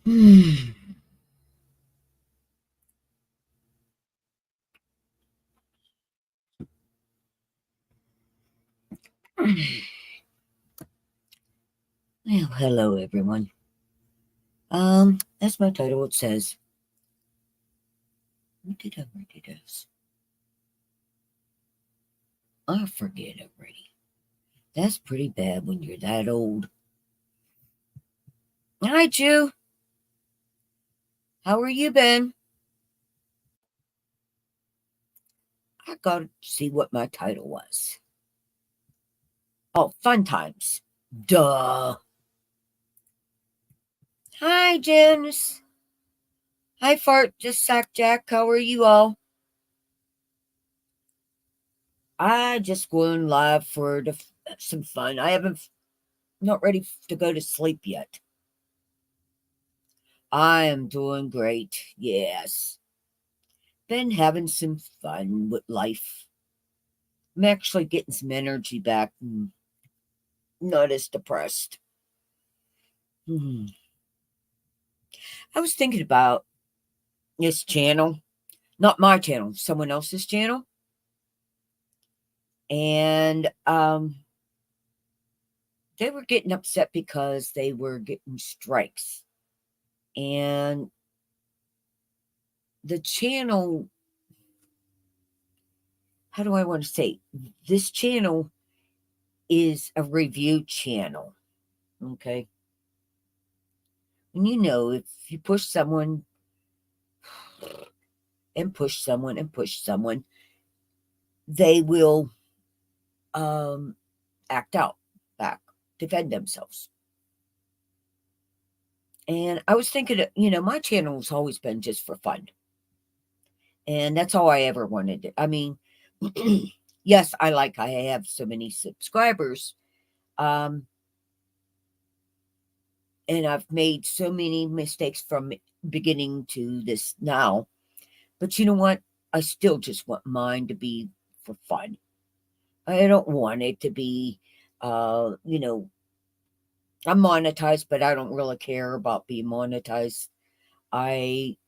Well, hello everyone. As my title it says, what did I write it as? I forget already. That's pretty bad when you're that old. Hi, Jew. How are you been? I gotta see what my title was. Oh, fun times. Duh. Hi, Janice. Hi, Fart. Just Sack Jack. How are you all? I just going live for some fun. I haven't not ready to go to sleep yet. I am doing great. Yes. Been having some fun with life. I'm actually getting some energy back and not as depressed. Hmm. I was thinking about this channel, not my channel, someone else's channel. And they were getting upset because they were getting strikes. And the channel, how do I want to say? This channel is a review channel. Okay. And if you push someone and push someone and push someone, they will act out back, defend themselves. And I was thinking, my channel's always been just for fun. And that's all I ever wanted. I mean, yes, I have so many subscribers. Um, and I've made so many mistakes from beginning to this now. But you know what? I still just want mine to be for fun. I don't want it to be, uh, you know, I'm monetized, but I don't really care about being monetized. I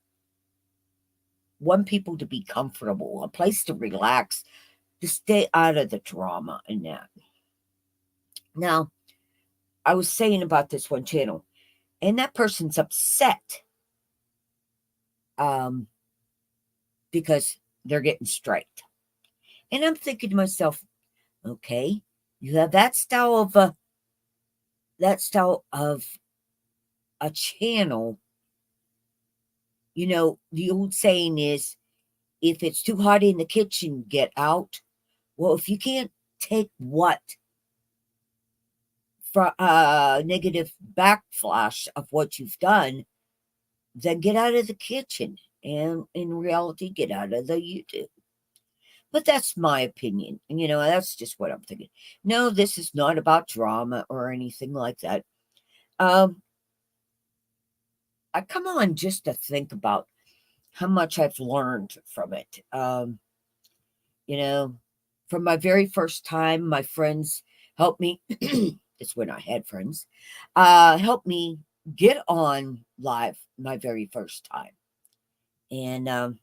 want people to be comfortable, a place to relax, to stay out of the drama and that. Now, I was saying about this one channel, and that person's upset um, because they're getting striked. And I'm thinking to myself, okay, you have that style of a channel. The old saying is, if it's too hot in the kitchen, get out. Well, if you can't take what for negative backflash of what you've done, then get out of the kitchen and in reality get out of the YouTube. But that's my opinion. And that's just what I'm thinking. No, this is not about drama or anything like that. Um, I come on just to think about how much I've learned from it. You know, from my very first time, my friends helped me. It's when I had friends, helped me get on live my very first time. And,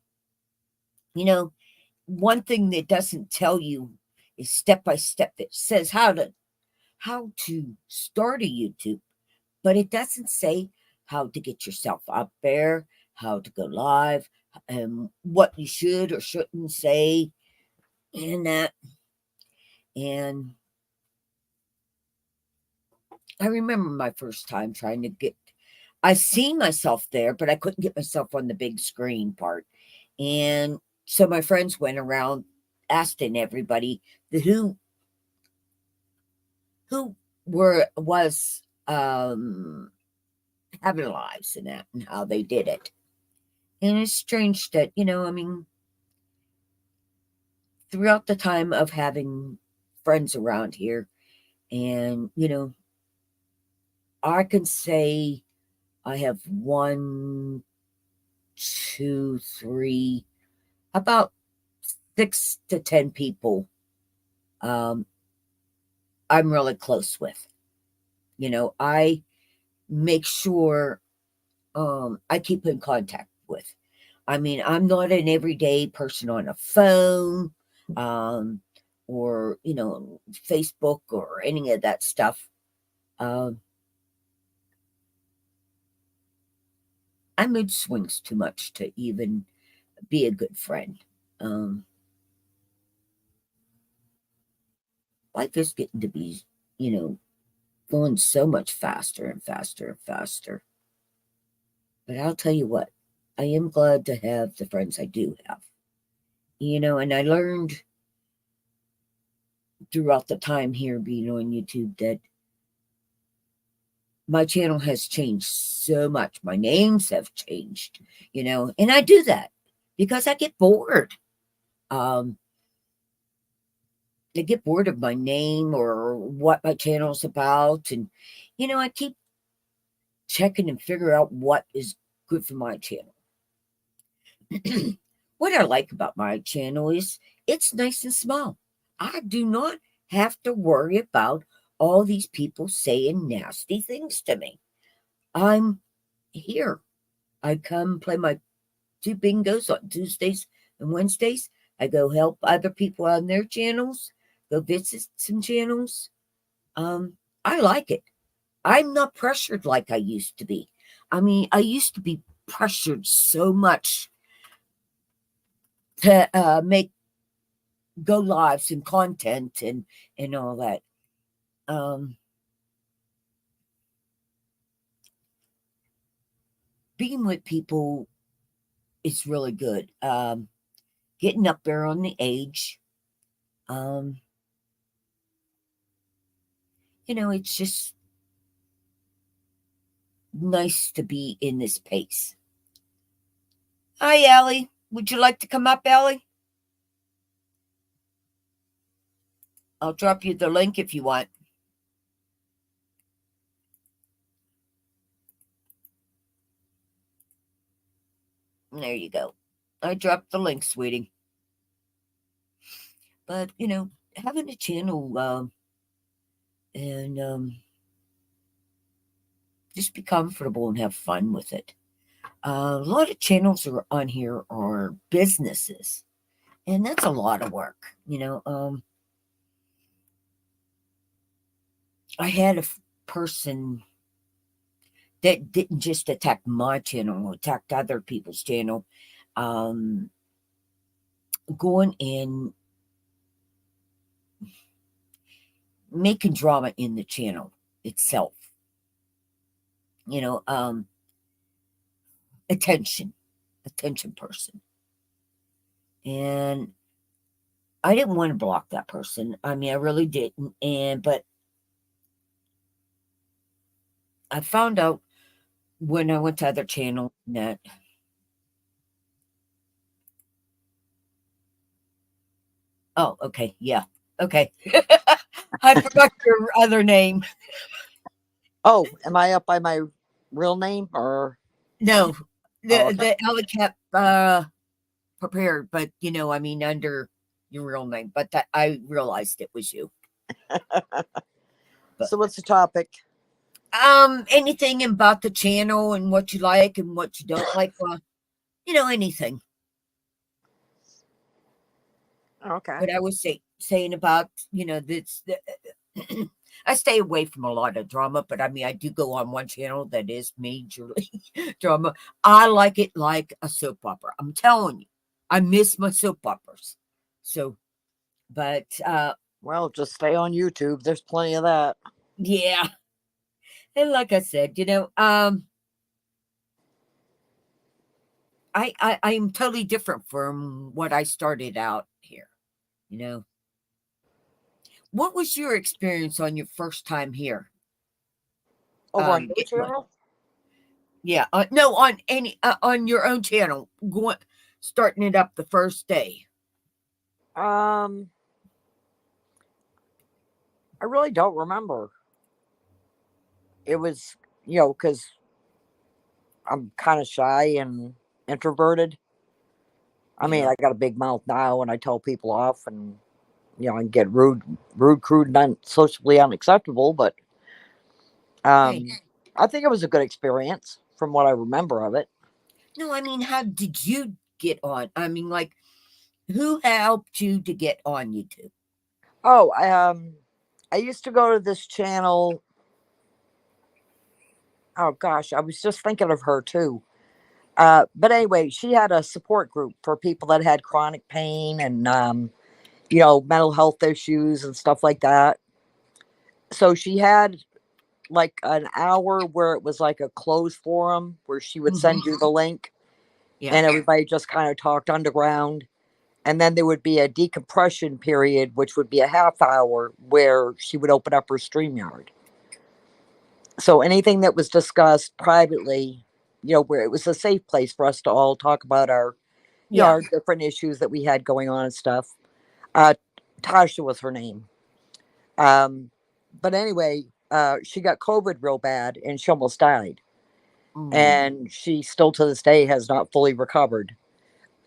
you know, one thing that doesn't tell you is step by step that says how to start a YouTube, but it doesn't say how to get yourself up there, how to go live, and what you should or shouldn't say, and that. And I remember my first time trying to get. I seen myself there, but I couldn't get myself on the big screen part. And so my friends went around asking everybody who was having lives in that and how they did it. And it's strange that, I mean, throughout the time of having friends around here, and, I can say I have one, two, three, about 6 to 10 people um, I'm really close with. I make sure I keep in contact with. I mean, I'm not an everyday person on a phone, um, or Facebook or any of that stuff. Um, I mood swings too much to even be a good friend. Um, Life is getting to be, you know, going so much faster and faster and faster. But I'll tell you what, I am glad to have the friends I do have. And I learned throughout the time here being on YouTube that my channel has changed so much. My names have changed, and I do that because I get bored. Um, I get bored of my name or what my channel's about. And, I keep checking and figure out what is good for my channel. What I like about my channel is it's nice and small. I do not have to worry about all these people saying nasty things to me. I'm here. I come play my 2 bingos on Tuesdays and Wednesdays. I go help other people on their channels, go visit some channels. I like it. I'm not pressured like I used to be. I mean, I used to be pressured so much to make go lives and content and all that. Um, Being with people is really good. Getting up there on the age, um, it's just nice to be in this pace. Hi, Allie. Would you like to come up, Allie? I'll drop you the link if you want. There you go. I dropped the link, sweetie. But, having a channel and just be comfortable and have fun with it. A lot of channels are on here are businesses, and that's a lot of work. I had a person that didn't just attack my channel, attacked other people's channel, um, going in making drama in the channel itself. Attention person. And I didn't want to block that person. I mean, I really didn't. But I found out when I went to other channels that oh, okay, yeah. Okay. I forgot your other name. Oh, am I up by my real name or? No. Oh, The Ella kept prepared, but I mean under your real name. But that I realized it was you. But so what's the topic? anything about the channel and what you like and what you don't like. Anything. Okay. But I was saying about this. I stay away from a lot of drama, but I mean, I do go on one channel that is majorly drama. I like it like a soap opera. I'm telling you, I miss my soap operas. So, but Well, just stay on YouTube. There's plenty of that. yeah, and like I said, I'm totally different from what I started out here. You know, what was your experience on your first time here? Over on your Getting one? channel? Yeah, no, on any on your own channel, going starting it up the first day. Um, I really don't remember. It was, because I'm kind of shy and introverted. I mean, Yeah. I got a big mouth now, and I tell people off, and I get rude, crude, and socially unacceptable. But Hey, I think it was a good experience. from what I remember of it. No, I mean, how did you get on? I mean, like, who helped you to get on YouTube? Oh, I used to go to this channel. Oh gosh, I was just thinking of her too. But anyway, she had a support group for people that had chronic pain and mental health issues and stuff like that. So she had like an hour where it was like a closed forum where she would Mhm. send you the link Yeah. and everybody just kind of talked underground. And then there would be a decompression period, which would be a half hour where she would open up her StreamYard. So anything that was discussed privately, where it was a safe place for us to all talk about Yeah. our different issues that we had going on and stuff. Uh, Tasha was her name. Um, but anyway, she got COVID real bad and she almost died. Mm. And she still to this day has not fully recovered.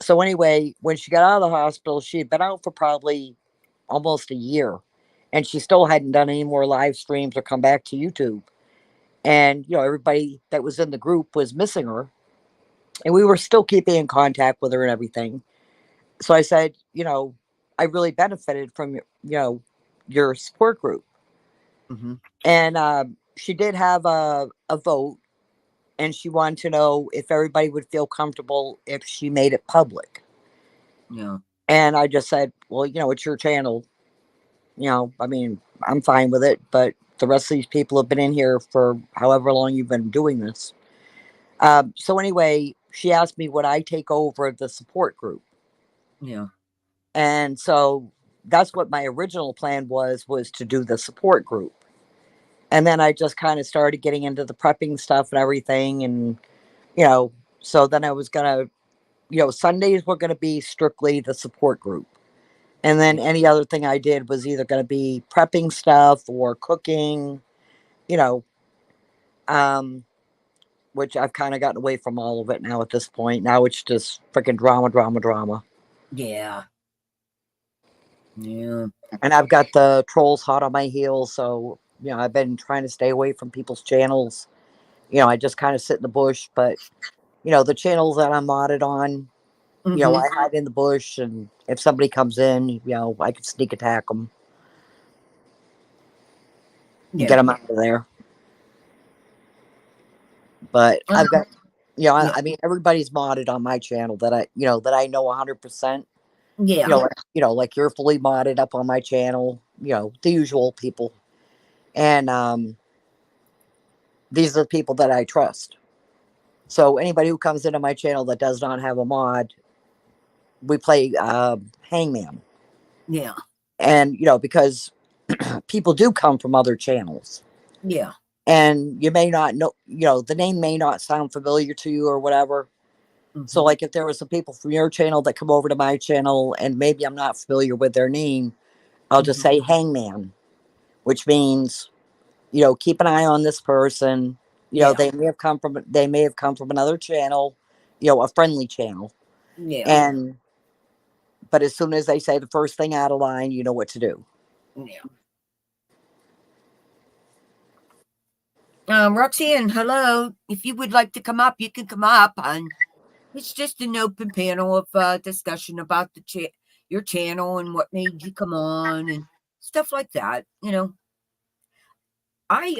So anyway, when she got out of the hospital, she had been out for probably almost a year, and she still hadn't done any more live streams or come back to YouTube. And everybody that was in the group was missing her, and we were still keeping in contact with her and everything. So I said, I really benefited from your support group, Mhm. and she did have a vote, and she wanted to know if everybody would feel comfortable if she made it public. Yeah. And I just said, well, it's your channel. I mean, I'm fine with it, but the rest of these people have been in here for however long you've been doing this. So anyway, she asked me would I take over the support group, Yeah. and so that's what my original plan was to do the support group, and then I just kind of started getting into the prepping stuff and everything, and you know, so then I was gonna, Sundays were gonna be strictly the support group. And then any other thing I did was either going to be prepping stuff or cooking, you know, um, which I've kind of gotten away from all of it now at this point. Now it's just freaking drama, drama, drama. Yeah. Yeah. And I've got the trolls hot on my heels. So, I've been trying to stay away from people's channels. I just kind of sit in the bush. But, the channels that I'm modded on, Mhm. I hide in the bush. And if somebody comes in, I can sneak attack them and get Yeah. them out of there. But Uh, I've got, yeah. I mean, everybody's modded on my channel that I know 100%. Yeah. Like you're fully modded up on my channel. The usual people, and these are the people that I trust. So anybody who comes into my channel that does not have a mod, we play Hangman, Yeah. and because people do come from other channels, Yeah. and you may not know, the name may not sound familiar to you or whatever. So, Mhm. like, if there were some people from your channel that come over to my channel and maybe I'm not familiar with their name, I'll just Mhm. say Hangman, which means, keep an eye on this person. Yeah. They may have come from another channel, a friendly channel. Yeah. And but as soon as they say the first thing out of line, you know what to do. Yeah. Roxanne, hello. If you would like to come up, you can come up. And it's just an open panel of discussion about your channel and what made you come on and stuff like that. I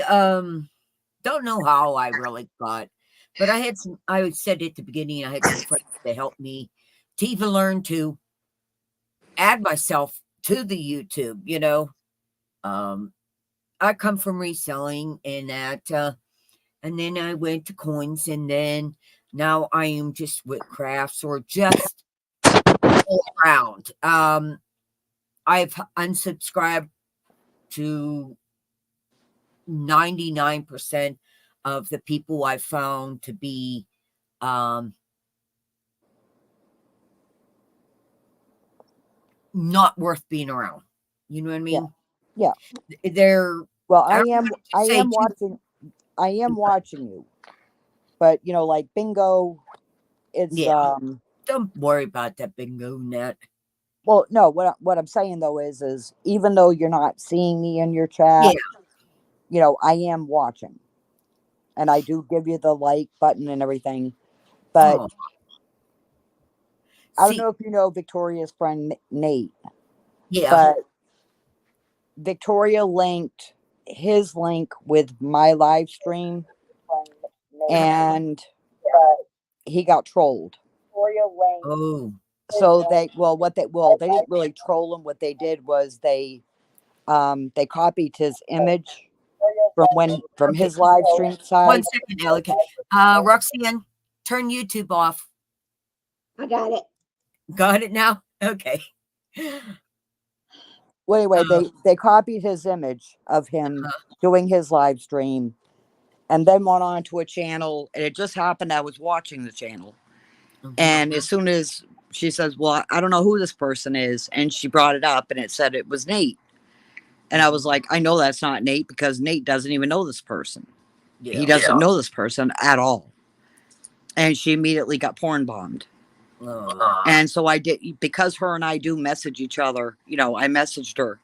don't know how I really got, but I said at the beginning, I had some friends that helped me to even learn to add myself to the YouTube. Um, I come from reselling and and then I went to coins, and then now I am just with crafts or just all around. I've unsubscribed to 99% of the people I found to be um not worth being around. You know what I Yeah, mean? yeah. They're Well, I I don't am. want to I say am too. watching. I am watching you. But like bingo, it's Yeah, don't worry about that bingo net. well, no. What I'm saying though is even though you're not seeing me in your Yeah, chat, I am watching. and I do give you the like button and everything. But Oh, I don't see, know if you know Victoria's friend Nate, yeah. but Victoria linked his link with my live stream, and he got trolled. Oh, So they didn't really troll him. What they did was they copied his image from okay. his live stream One side. second, Alec. Roxanne, turn YouTube off. I got it. Got it now? Okay. Well, anyway, Uh, they copied his image of him doing his live stream, and then went on to a channel. And it just happened I was watching the channel, and as soon as she says, "Well, I don't know who this person is," and she brought it up, and it said it was Nate, and I was like, "I know that's not Nate because Nate doesn't even know this person. He yeah. doesn't know this person at all." And she immediately got porn bombed. Oh, And so I did, because her and I do message each other, I messaged her,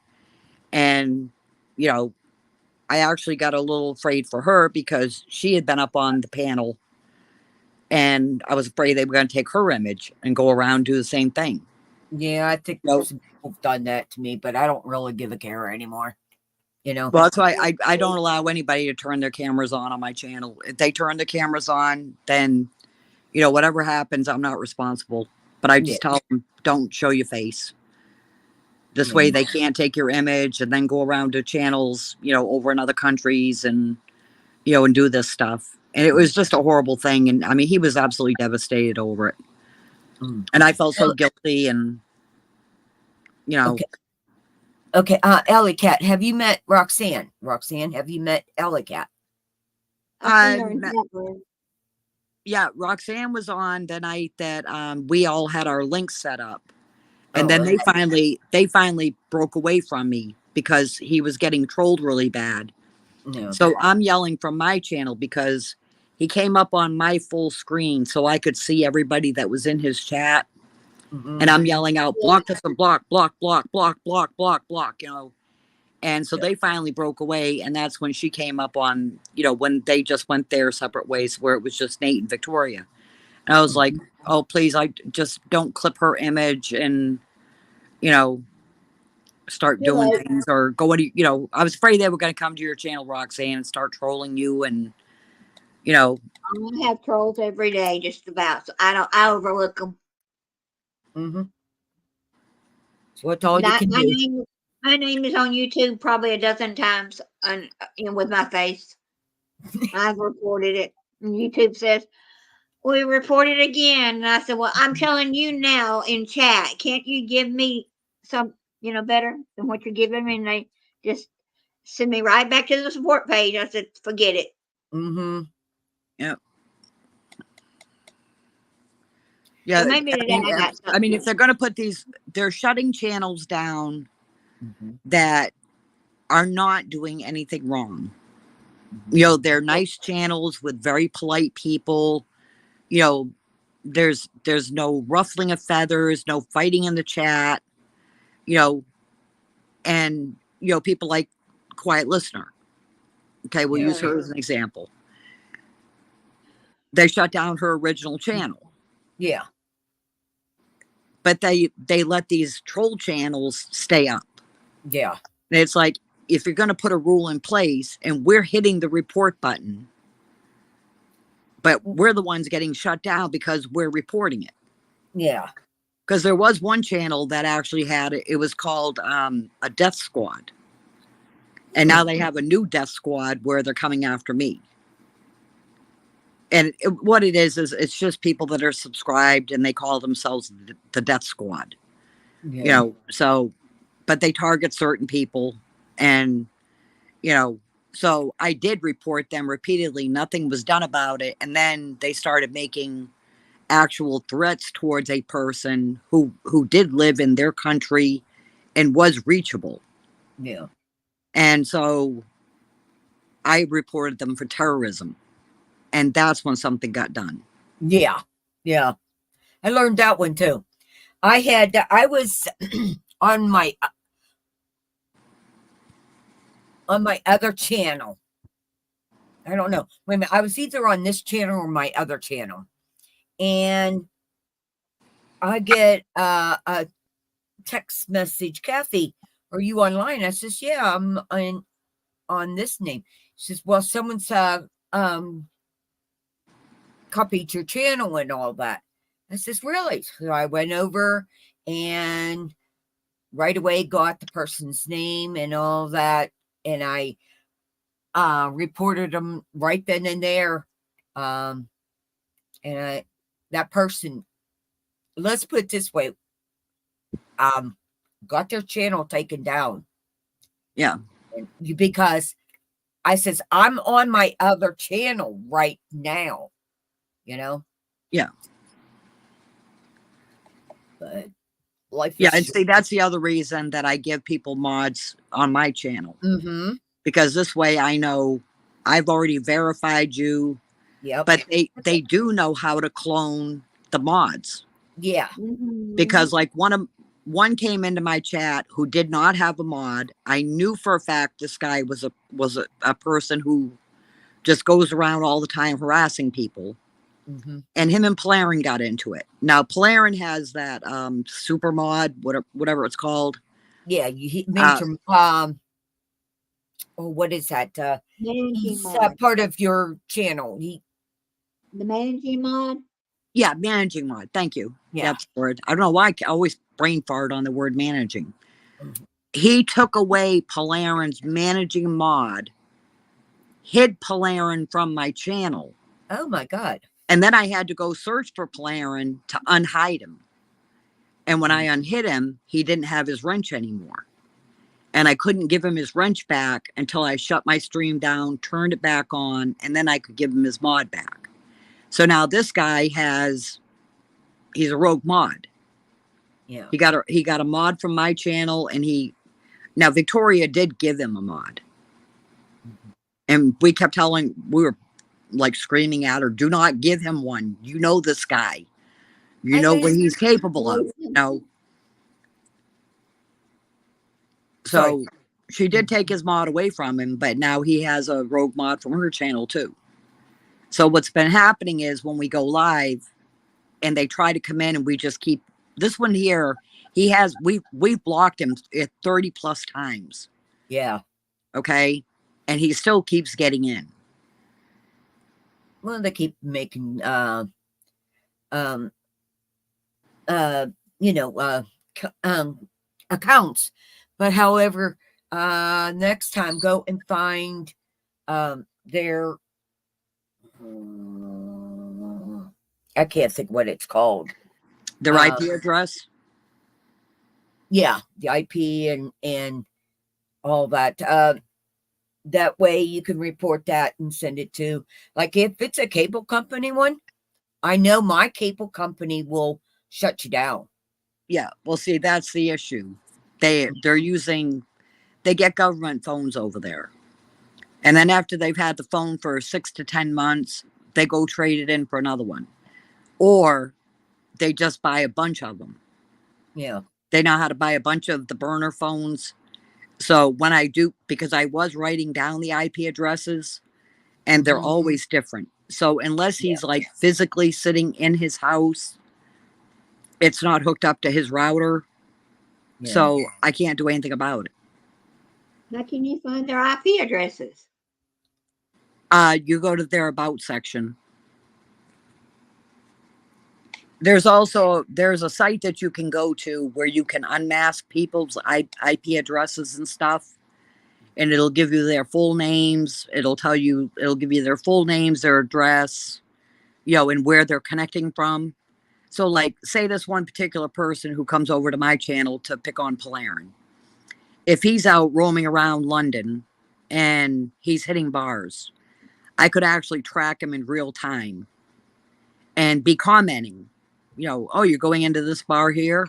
and, you know, I actually got a little afraid for her because she had been up on the panel, and I was afraid they were going to take her image and go around and do the same thing. yeah, I think No. some people have done that to me, but I don't really give a care anymore. Well, that's why I don't allow anybody to turn their cameras on my channel. If they turn the cameras on, then, whatever happens, I'm not responsible. But I Yeah. just tell them, don't show your face. This Yeah. way they can't take your image and then go around to channels, over in other countries and, and do this stuff. And it was just a horrible thing. And I mean, he was absolutely devastated over it. Mm. And I felt so guilty and, Okay. Alley Cat, have you met Roxanne? Roxanne, have you met Alley Cat? I've seen her in chat room. Yeah, Roxanne was on the night that we all had our links set up. And then they finally broke away from me because he was getting trolled really bad. No. So I'm yelling from my channel because he came up on my full screen so I could see everybody that was in his chat. Mm-hmm. And I'm yelling out, block this and block, block, block, block, block, block, block, And so they finally broke away. And that's when she came up on, when they just went their separate ways where it was just Nate and Victoria. And I was like, oh, please, I just don't clip her image and, start doing things or go to, I was afraid they were going to come to your channel, Roxanne, and start trolling you. And, I have trolls every day, just about. So I overlook them. Mm-hmm. So that's all you can do. My name is on YouTube probably a dozen times with my face. I've reported it. And YouTube says, we reported again. And I said, well, I'm telling you now in chat, can't you give me some, better than what you're giving me? And they just send me right back to the support page. I said, forget it. Mm-hmm. Yep. Yeah. So maybe today I got something. I mean, if they're going to put they're shutting channels down that are not doing anything wrong. They're nice channels with very polite people. There's no ruffling of feathers, no fighting in the chat, and, people like Quiet Listener. Okay, we'll use her as an example. They shut down her original channel. Yeah. But they let these troll channels stay up. Yeah. And it's like, if you're going to put a rule in place and we're hitting the report button, but we're the ones getting shut down because we're reporting it. Yeah. Because there was one channel that actually had it was called a death squad. And now they have a new death squad where they're coming after me. And what it is it's just people that are subscribed and they call themselves the death squad. Yeah. But they target certain people. And, so I did report them repeatedly. Nothing was done about it. And then they started making actual threats towards a person who did live in their country and was reachable. Yeah. And so I reported them for terrorism. And that's when something got done. Yeah. Yeah. I learned that one too. I was on my other channel, I don't know. Wait a minute. I was either on this channel or my other channel. And I get a text message, Kathy, are you online? I says, yeah, I'm on this name. She says, well, someone's copied your channel and all that. I says, really? So I went over and right away got the person's name and all that. And I reported them right then and there. And that person, let's put it this way, got their channel taken down. Yeah. Because I says, I'm on my other channel right now, you know? Yeah. But life Yeah. is And short. see, that's the other reason that I give people mods on my channel. Mm-hmm. Because this way I know I've already verified you, Yep. but they do know how to clone the mods. Yeah. Because like one came into my chat who did not have a mod. I knew for a fact this guy was a person who just goes around all the time harassing people. Mm-hmm. And him and Polarin got into it. Now Polarin has that super mod, whatever it's called. Yeah, he major oh, what is that? Managing He's mod. part of your channel. The managing mod? Yeah, managing mod. Thank you. Yeah. That's the word. I don't know why I always brain fart on the word managing. Mhm. He took away Polarin's managing mod, hid Polarin from my channel. Oh my God. And then I had to go search for Polarin to unhide him. And when I unhid him, he didn't have his wrench anymore. And I couldn't give him his wrench back until I shut my stream down, turned it back on, and then I could give him his mod back. So now this guy he's a rogue mod. Yeah. He got a mod from my channel, and now Victoria did give him a mod. And we were like screaming at her, do not give him one. You know this guy. You know what he's capable of. So she did take his mod away from him, but now he has a rogue mod from her channel too. So what's been happening is when we go live and they try to come in and we just keep this one here, we've blocked him 30 plus times. Yeah. Okay. And he still keeps getting in. Well, they keep making accounts. But however, next time go and find their I can't think what it's called. Their IP address? Yeah, the IP and all that. That way you can report that and send it to, like, if it's a cable company one, I know my cable company will shut you down. Yeah. Well, see, that's the issue. They get government phones over there. And then after they've had the phone for 6 to 10 months, they go trade it in for another one. Or they just buy a bunch of them. Yeah. They know how to buy a bunch of the burner phones. So when I do, because I was writing down the IP addresses and they're always different. So unless he's like physically sitting in his house, it's not hooked up to his router. Yeah. So I can't do anything about it. How can you find their IP addresses? You go to their about section. There's a site that you can go to where you can unmask people's IP addresses and stuff. And it'll give you their full names. It'll give you their full names, their address, and where they're connecting from. So like, say this one particular person who comes over to my channel to pick on Polarin. If he's out roaming around London and he's hitting bars, I could actually track him in real time and be commenting, oh, you're going into this bar here?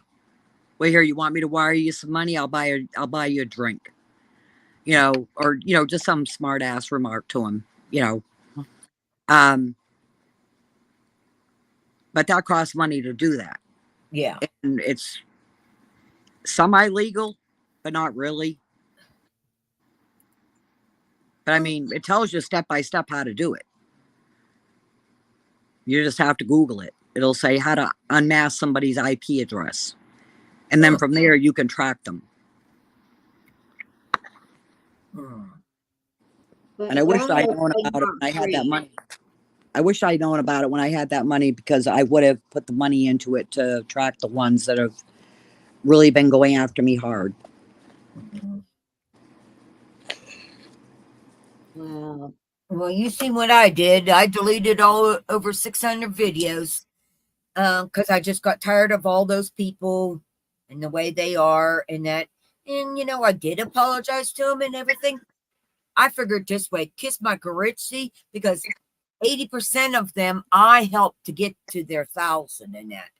Well, here, you want me to wire you some money? I'll buy you a drink. Or just some smart ass remark to him, but that costs money to do that. Yeah. And it's semi-legal, but not really. But I mean, it tells you step by step how to do it. You just have to Google it. It'll say how to unmask somebody's IP address. And then from there, you can track them. And I wish I'd known about it when I had that money. I wish I'd known about it when I had that money, because I would have put the money into it to track the ones that have really been going after me hard. Well, you seen what I did. I deleted all over 600 videos because I just got tired of all those people and the way they are and that. And, you know, I did apologize to them and everything. I figured this way, kiss my Garitzi, because 80% of them I helped to get to their 1,000 and that.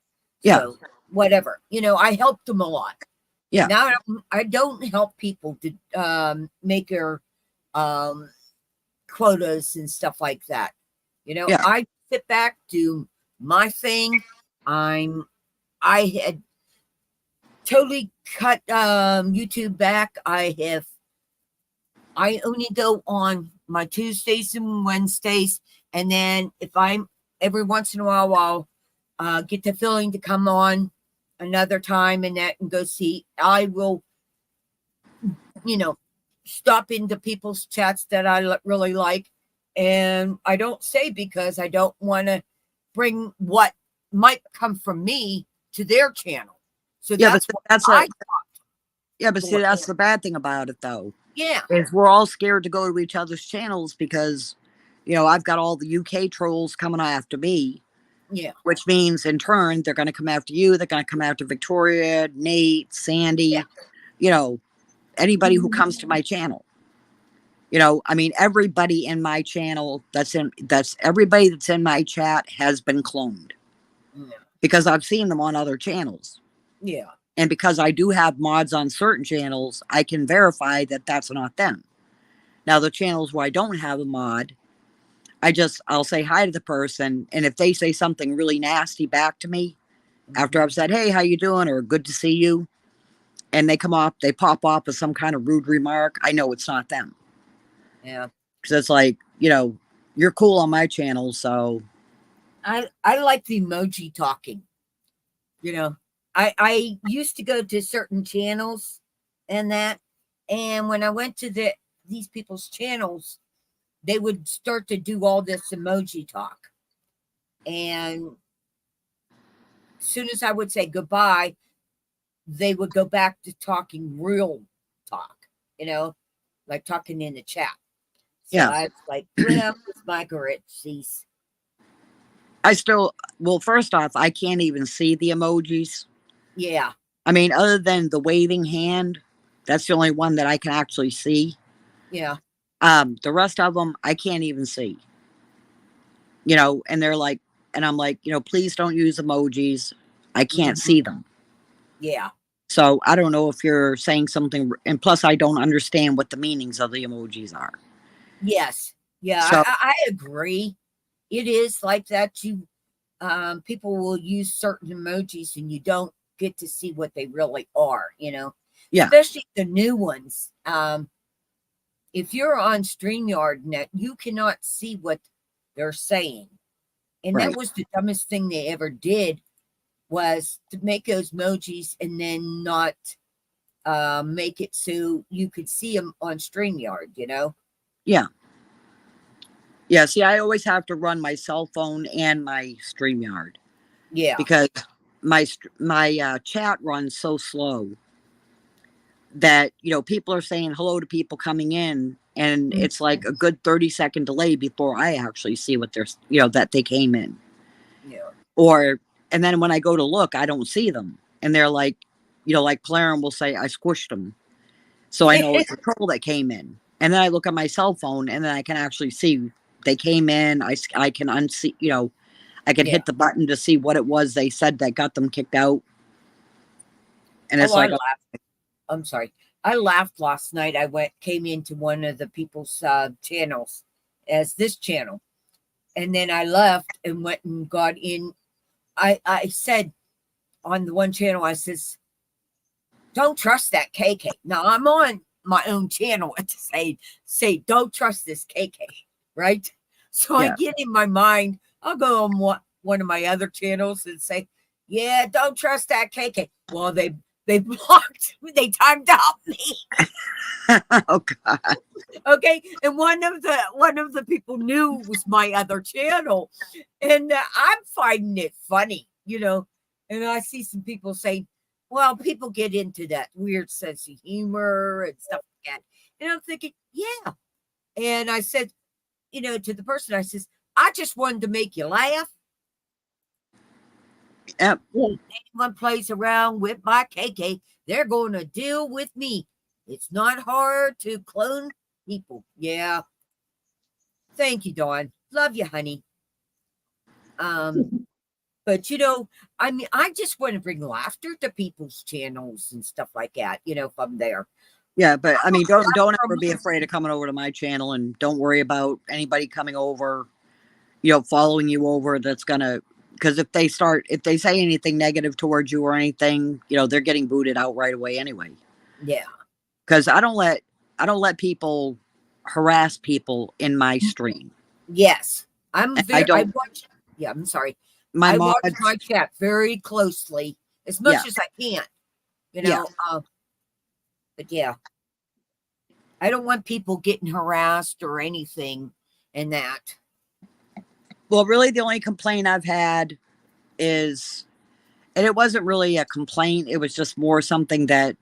Yeah. So, whatever. You know, I helped them a lot. Yeah. Now I don't help people to make their quotas and stuff like that. You know, Yeah. I sit back, do my thing. I had totally cut YouTube back. I only go on my Tuesdays and Wednesdays, and then if I'm every once in a while I'll get the feeling to come on another time and that and go see. I will, you know, stop into people's chats that I really like, and I don't say because I don't want to bring what might come from me to their channel. So Yeah, that's but what that's I yeah, but see, that's the bad thing about it, though. yeah. Is we're all scared to go to each other's channels because, you know, I've got all the UK trolls coming after me. Yeah. Which means in turn, they're going to come after you. They're going to come after Victoria, Nate, Sandy, you know, anybody who comes to my channel. You know, I mean, everybody in my channel that's everybody that's in my chat has been cloned because I've seen them on other channels. Yeah. And because I do have mods on certain channels, I can verify that that's not them. Now, the channels where I don't have a mod, I'll say hi to the person. And if they say something really nasty back to me after I've said, hey, how you doing? Or good to see you. And they pop off with some kind of rude remark. I know it's not them. Yeah. Because it's like, you know, you're cool on my channel. So I like the emoji talking, you know. I used to go to certain channels and that, and when I went to these people's channels, they would start to do all this emoji talk. And as soon as I would say goodbye, they would go back to talking real talk, you know, like talking in the chat. So yeah, I was like, well, it's my Garitzi's. well, first off, I can't even see the emojis. Yeah. I mean, other than the waving hand, that's the only one that I can actually see. Yeah. The rest of them, I can't even see. You know, and they're like, and I'm like, you know, please don't use emojis. I can't see them. Yeah. So I don't know if you're saying something, and plus I don't understand what the meanings of the emojis are. Yes. Yeah, So, I agree. It is like that. People will use certain emojis and you don't get to see what they really are, you know. yeah, Especially the new ones. If you're on StreamYard net, you cannot see what they're saying. And right. that was the dumbest thing they ever did, was to make those emojis and then not make it so you could see them on StreamYard, you know? Yeah. Yeah, see, I always have to run my cell phone and my StreamYard. Yeah. Because my chat runs so slow that, you know, people are saying hello to people coming in, and it's like a good 30-second delay before I actually see what they're, you know, that they came in. Yeah. And then when I go to look, I don't see them. And they're like, you know, like Clarence will say, I squished them. So I know it's a troll that came in. And then I look at my cell phone, and then I can actually see they came in. I can unsee, you know, I can hit the button to see what it was they said that got them kicked out. And it's like, I'm sorry. I laughed last night. I came into one of the people's channels as this channel. And then I left and went and got in. I said on the one channel, I says, don't trust that KK. Now I'm on my own channel and to say, don't trust this KK, right? So I Yeah. get in my mind, I'll go on one of my other channels and say, yeah, don't trust that KK. Well, they blocked, they timed out me. Oh God. Okay, and one of the people knew it was my other channel, and I'm finding it funny, and I see some people saying, well, people get into that weird sense of humor and stuff like that, and I'm thinking, yeah. And I said, to the person, I says, I just wanted to make you laugh. Yep. Anyone plays around with my KK, they're going to deal with me. It's not hard to clone people. Yeah. Thank you, Dawn. Love you, honey. But I mean, I just want to bring laughter to people's channels and stuff like that, from there. Yeah, but I mean, don't ever be afraid of coming over to my channel, and don't worry about anybody coming over, following you over. That's gonna, because if they say anything negative towards you or anything, they're getting booted out right away anyway. Yeah. Because I don't let people harass people in my stream. Yes. I'm sorry. I watch my chat very closely as much as I can, but yeah, I don't want people getting harassed or anything in that. Well, really, the only complaint I've had is, and it wasn't really a complaint, it was just more something that,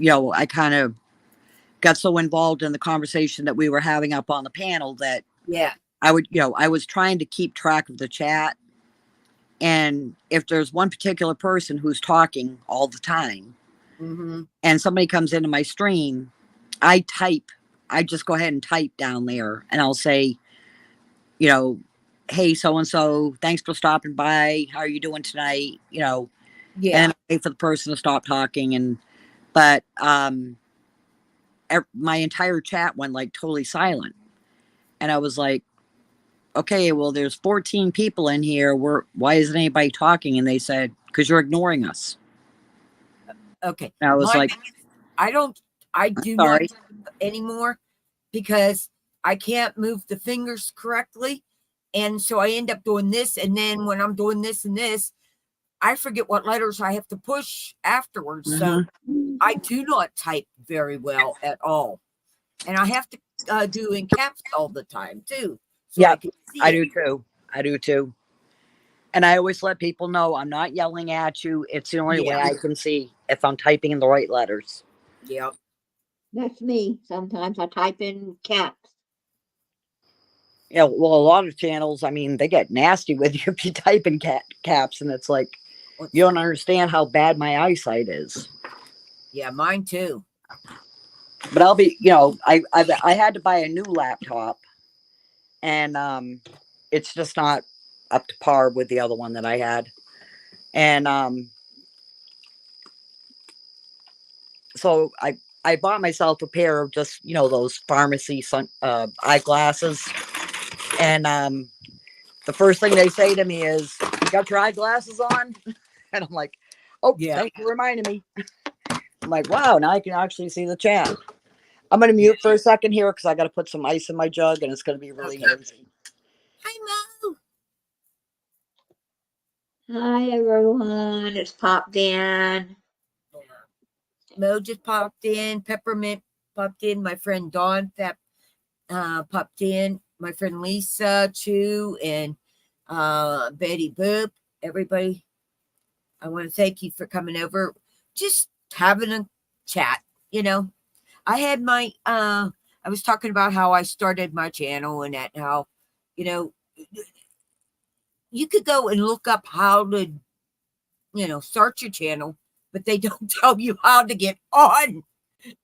I kind of got so involved in the conversation that we were having up on the panel that I was trying to keep track of the chat. And if there's one particular person who's talking all the time, and somebody comes into my stream, I just go ahead and type down there, and I'll say, hey, so-and-so, thanks for stopping by. How are you doing tonight? And I wait for the person to stop talking. But my entire chat went like totally silent. And I was like, okay, well, there's 14 people in here. Why isn't anybody talking? And they said, because you're ignoring us. Okay. And I was I do not anymore because I can't move the fingers correctly. And so I end up doing this. And then when I'm doing this and this, I forget what letters I have to push afterwards. So I do not type very well at all. And I have to do in caps all the time too. So yeah, I do too. I do too. And I always let people know I'm not yelling at you. It's the only way I can see if I'm typing in the right letters. Yep. That's me. Sometimes I type in caps. Yeah, well, a lot of channels, I mean, they get nasty with you if you type in caps, and it's like, you don't understand how bad my eyesight is. Yeah, mine too. But I'll be, I had to buy a new laptop, and it's just not up to par with the other one that I had. And so I bought myself a pair of just, those pharmacy eyeglasses. And the first thing they say to me is, you got your eyeglasses on? And I'm like, oh, thanks for reminding me. I'm like, wow, now I can actually see the chat. I'm going to mute for a second here because I got to put some ice in my jug and it's going to be really noisy. Hi, Mo. Hi, everyone. It's popped in. Mo just popped in. Peppermint popped in. My friend Dawn popped in. My friend Lisa Chu and Betty Boop. Everybody, I want to thank you for coming over. Just having a chat, I had my I was talking about how I started my channel and how, you could go and look up how to, start your channel, but they don't tell you how to get on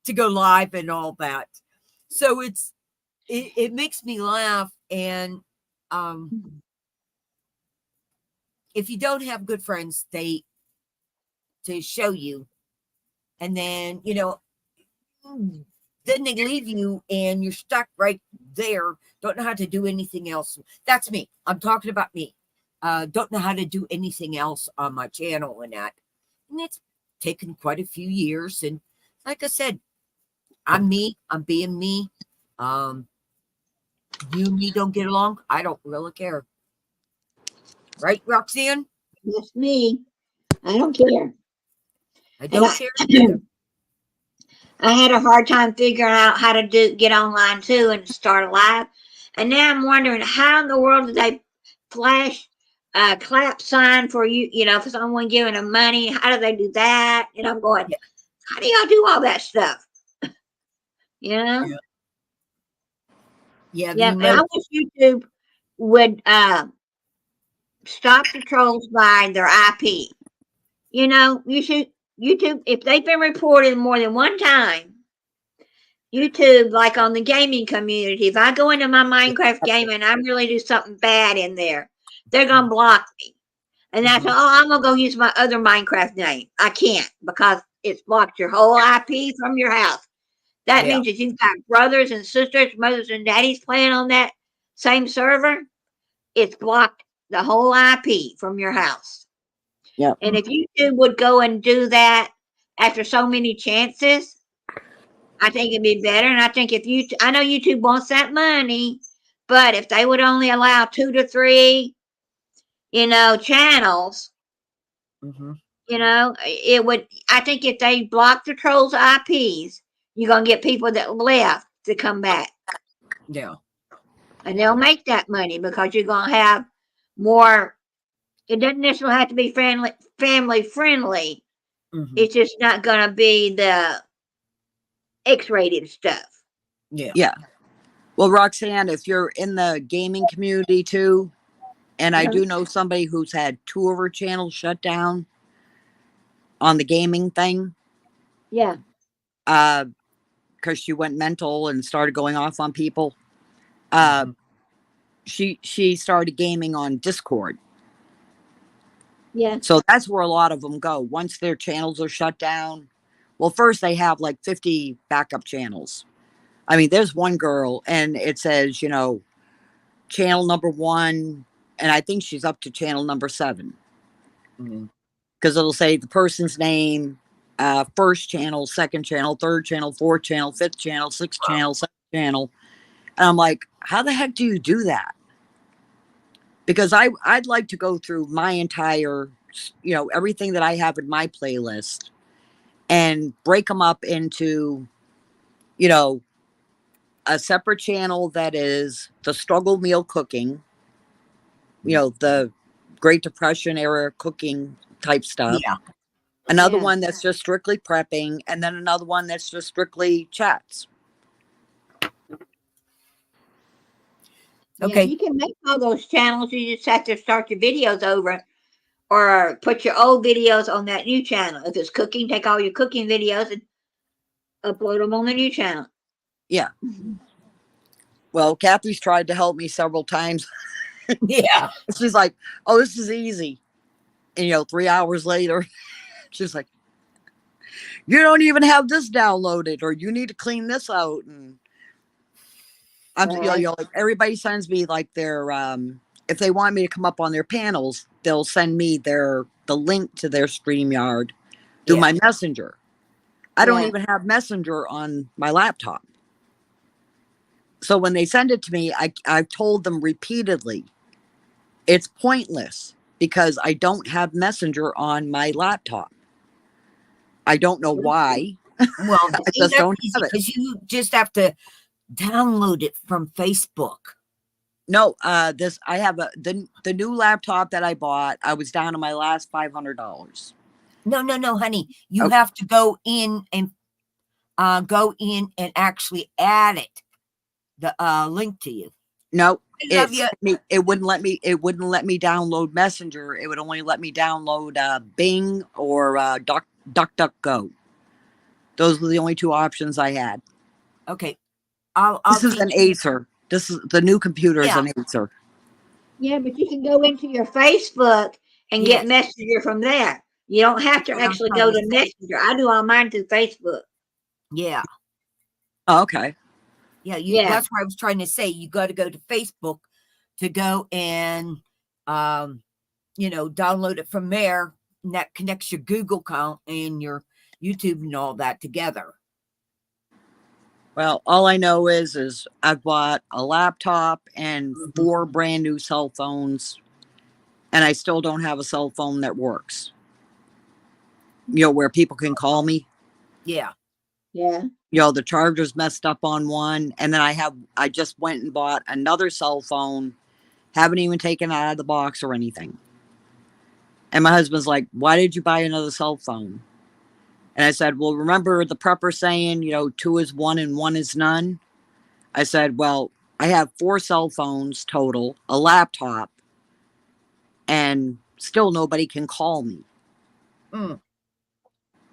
to go live and all that. So it makes me laugh. And if you don't have good friends, to show you, and then, then they leave you and you're stuck right there. Don't know how to do anything else. That's me. I'm talking about me. Don't know how to do anything else on my channel and that. And it's taken quite a few years. And like I said, I'm me. I'm being me. Um, you and me don't get along. I don't really care. Right, Roxanne? That's me. I don't care. I And don't care either. I had a hard time figuring out how to get online too and start a live. And now I'm wondering how in the world did they flash a clap sign for you, for someone giving them money? How do they do that? And I'm going, Yeah. how do y'all do all that stuff? You know? Yeah. Yeah, the Yeah. And I wish YouTube would stop the trolls by their IP. YouTube, if they've been reported more than one time, YouTube, like on the gaming community, if I go into my Minecraft game and I really do something bad in there, they're gonna block me. And I said, I'm gonna go use my other Minecraft name. I can't because it's blocked your whole IP from your house. That Yeah. means if you've got brothers and sisters, mothers and daddies playing on that same server, it's blocked the whole IP from your house. Yeah. And if YouTube would go and do that after so many chances, I think it'd be better. And I think I know YouTube wants that money, but if they would only allow 2 to 3, channels, it would. I think if they block the trolls' IPs, you're gonna get people that left to come back, Yeah. and they'll make that money because you're gonna have more. It doesn't necessarily have to be family friendly. It's just not gonna be the X-rated stuff. Yeah. Yeah. Well, Roxanne, if you're in the gaming community too, and I do know somebody who's had 2 of her channels shut down on the gaming thing. Yeah. Because she went mental and started going off on people. She started gaming on Discord. Yeah. So that's where a lot of them go. Once their channels are shut down, well, first they have like 50 backup channels. I mean, there's one girl and it says, channel number 1, and I think she's up to channel number 7. Because it'll say the person's name, first channel, second channel, third channel, fourth channel, fifth channel, sixth channel, seventh channel. And I'm like, how the heck do you do that? Because I'd like to go through my entire, everything that I have in my playlist and break them up into, a separate channel that is the struggle meal cooking, the Great Depression era cooking type stuff. Yeah. Another one that's just strictly prepping, and then another one that's just strictly chats. Okay. Yeah, you can make all those channels. You just have to start your videos over or put your old videos on that new channel. If it's cooking, take all your cooking videos and upload them on the new channel. Yeah. Well, Kathy's tried to help me several times. Yeah. She's like, oh, this is easy. And, 3 hours later, she's like, you don't even have this downloaded, or you need to clean this out. And I'm, like everybody sends me like their, if they want me to come up on their panels, they'll send me the link to their StreamYard through my Messenger. I don't even have Messenger on my laptop. So when they send it to me, I've told them repeatedly, it's pointless because I don't have Messenger on my laptop. I don't know why. Well, I just don't have it. because you just have to download it from Facebook. No, I have the new laptop that I bought. I was down to my last $500. No, honey. You have to go in and actually add it, the link to you. No, it wouldn't let me. It wouldn't let me download Messenger. It would only let me download Bing or DuckDuckGo. Those were the only 2 options I had. Okay, this is an Acer. This is the new computer is an Acer. Yeah, but you can go into your Facebook and get Messenger from there. You don't have to actually go to Messenger. I do all mine through Facebook. Yeah. Oh, okay. Yeah, that's what I was trying to say. You got to go to Facebook to go and, download it from there. And that connects your Google account and your YouTube and all that together. Well, all I know is I've bought a laptop and 4 brand new cell phones, and I still don't have a cell phone that works. Where people can call me. Yeah. Yeah. The charger's messed up on one, and then I just went and bought another cell phone, haven't even taken it out of the box or anything. And my husband's like, "Why did you buy another cell phone?" And I said, "Well, remember the prepper saying, 2 is 1 and 1 is none?" I said, "Well, I have 4 cell phones total, a laptop, and still nobody can call me. Mm,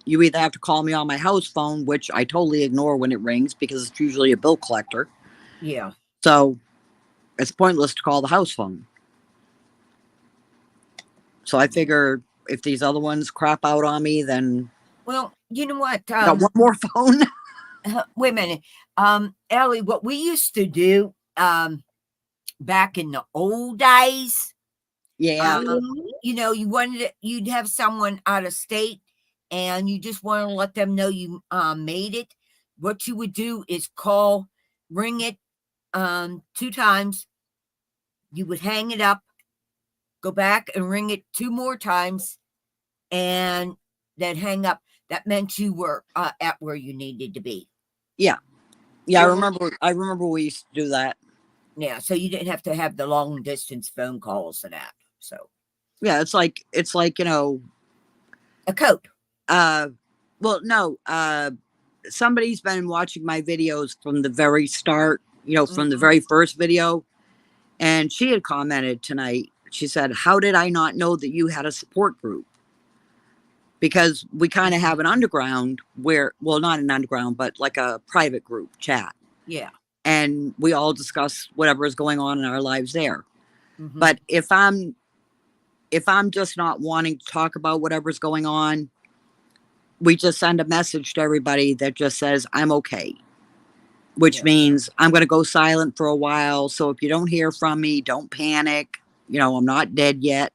You either have to call me on my house phone, which I totally ignore when it rings because it's usually a bill collector. yeah. So it's pointless to call the house phone. So I figure if these other ones crap out on me, then Well, you know what? I got one more phone." Wait a minute. Ellie, what we used to do back in the old days, Yeah. you'd have someone out of state and you just want to let them know you made it. What you would do is ring it 2 times. You would hang it up, go back and ring it 2 more times, and then hang up. That meant you were at where you needed to be. Yeah. I remember we used to do that. Yeah, so you didn't have to have the long distance phone calls and that. So Yeah, it's like a code. Well, no, somebody's been watching my videos from the very start, from the very first video, and she had commented tonight. She said, "How did I not know that you had a support group?" Because we kind of have an underground not an underground, but like a private group chat. Yeah. And we all discuss whatever is going on in our lives there. Mm-hmm. But if I'm just not wanting to talk about whatever's going on, we just send a message to everybody that just says, "I'm okay," which means I'm going to go silent for a while. So if you don't hear from me, don't panic. I'm not dead yet.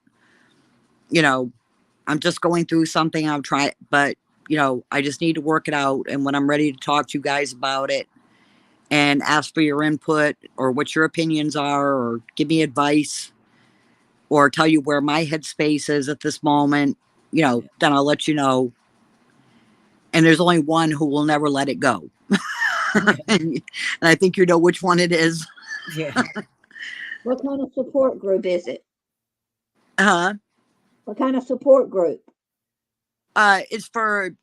I'm just going through something. I'm trying, but I just need to work it out. And when I'm ready to talk to you guys about it and ask for your input or what your opinions are, or give me advice or tell you where my headspace is at this moment, then I'll let you know. And there's only one who will never let it go. And I think you know which one it is. Yeah. What kind of support group is it? Uh-huh. What kind of support group? It's for,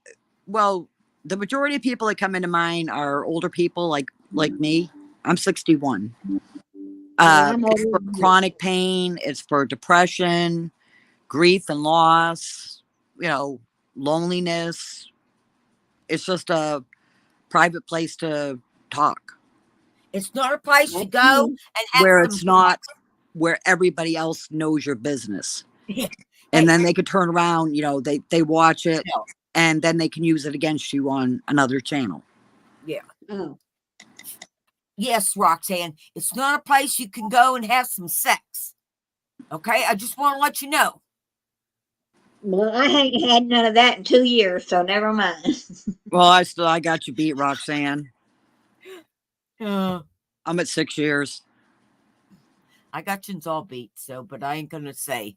the majority of people that come into mine are older people like me. I'm 61. It's for chronic pain. It's for depression, grief and loss, loneliness. It's just a private place to talk. It's not a place you go and have where it's not where everybody else knows your business. And then they could turn around, they watch it and then they can use it against you on another channel. Yeah. Oh. Yes, Roxanne. It's not a place you can go and have some sex. Okay? I just want to let you know. Well, I ain't had none of that in 2 years, so never mind. Well, I got you beat, Roxanne. I'm at 6 years. I got you all beat, but I ain't gonna say.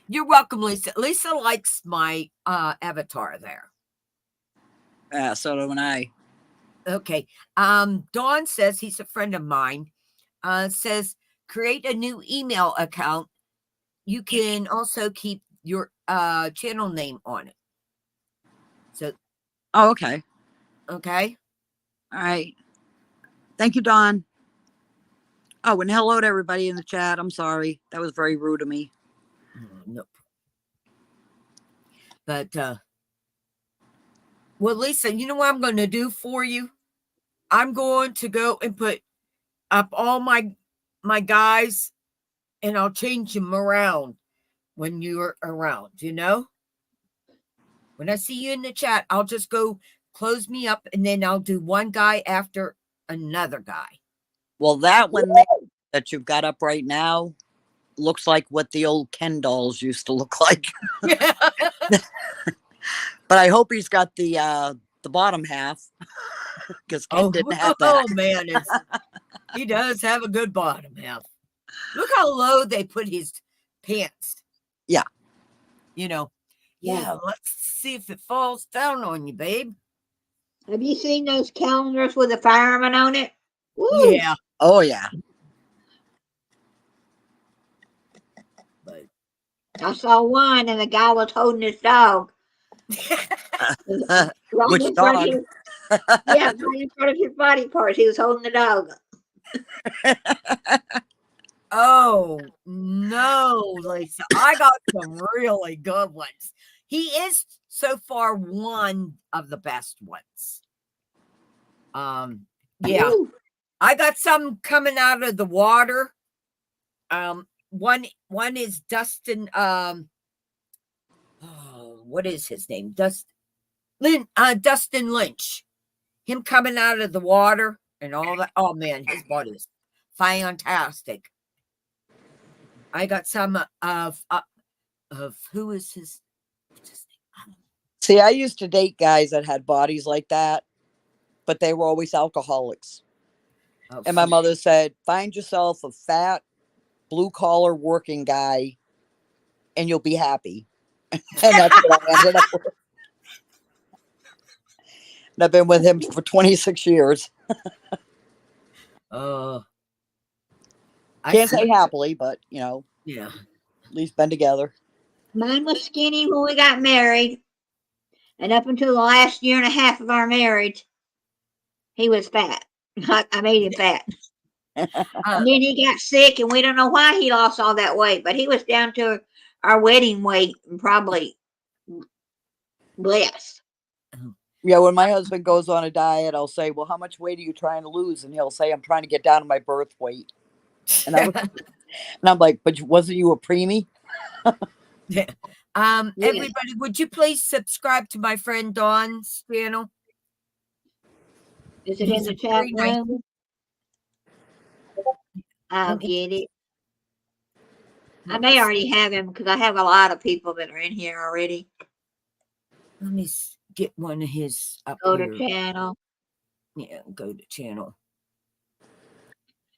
You're welcome, Lisa. Lisa likes my avatar there. Yeah, so do I. Okay. Dawn says he's a friend of mine. Says create a new email account. You can also keep your channel name on it. So. Oh, okay. Okay. All right. Thank you, Dawn. Oh, and hello to everybody in the chat. I'm sorry. That was very rude of me. Nope. But, well, Lisa, you know what I'm going to do for you? I'm going to go and put up all my guys, and I'll change them around when you're around, When I see you in the chat, I'll just go close me up, and then I'll do one guy after another guy. Well, that one that you've got up right now looks like what the old Ken dolls used to look like. But I hope he's got the bottom half because Ken didn't have that. Oh man, he does have a good bottom half. Look how low they put his pants. Yeah. You know. Yeah. Yeah, let's see if it falls down on you, babe. Have you seen those calendars with a fireman on it? Woo! Yeah. Oh yeah. But I saw one, and the guy was holding his dog. Right Which in front of dog? his, yeah, right in front of his body parts. He was holding the dog. oh no, Lisa. I got some really good ones. He is so far one of the best ones. Yeah. Woo. I got some coming out of the water. One is Dustin. What is his name? Dustin Lynch. Him coming out of the water and all that. Oh man, his body is fantastic. I got some of who is his? What's his name? See, I used to date guys that had bodies like that, but they were always alcoholics. Oh, And my mother said, find yourself a fat, blue collar working guy and you'll be happy. And that's what I ended up with. And I've been with him for 26 years. I Can't say see. happily, but, you know, Yeah. at least been together. Mine was skinny when we got married, and up until the last year and a half of our marriage, he was fat. I made him fat. And then he got sick, and we don't know why he lost all that weight, but he was down to our wedding weight and probably less. Yeah, when my husband goes on a diet, I'll say, well, how much weight are you trying to lose? And he'll say, I'm trying to get down to my birth weight. And, I'm like, but wasn't you a preemie? Yeah. Everybody, would you please subscribe to my friend Dawn's channel? Is it in the chat room? I'll get it. I may already have him because I have a lot of people that are in here already. Let me get one of his up Go here. to channel. Yeah, go to channel.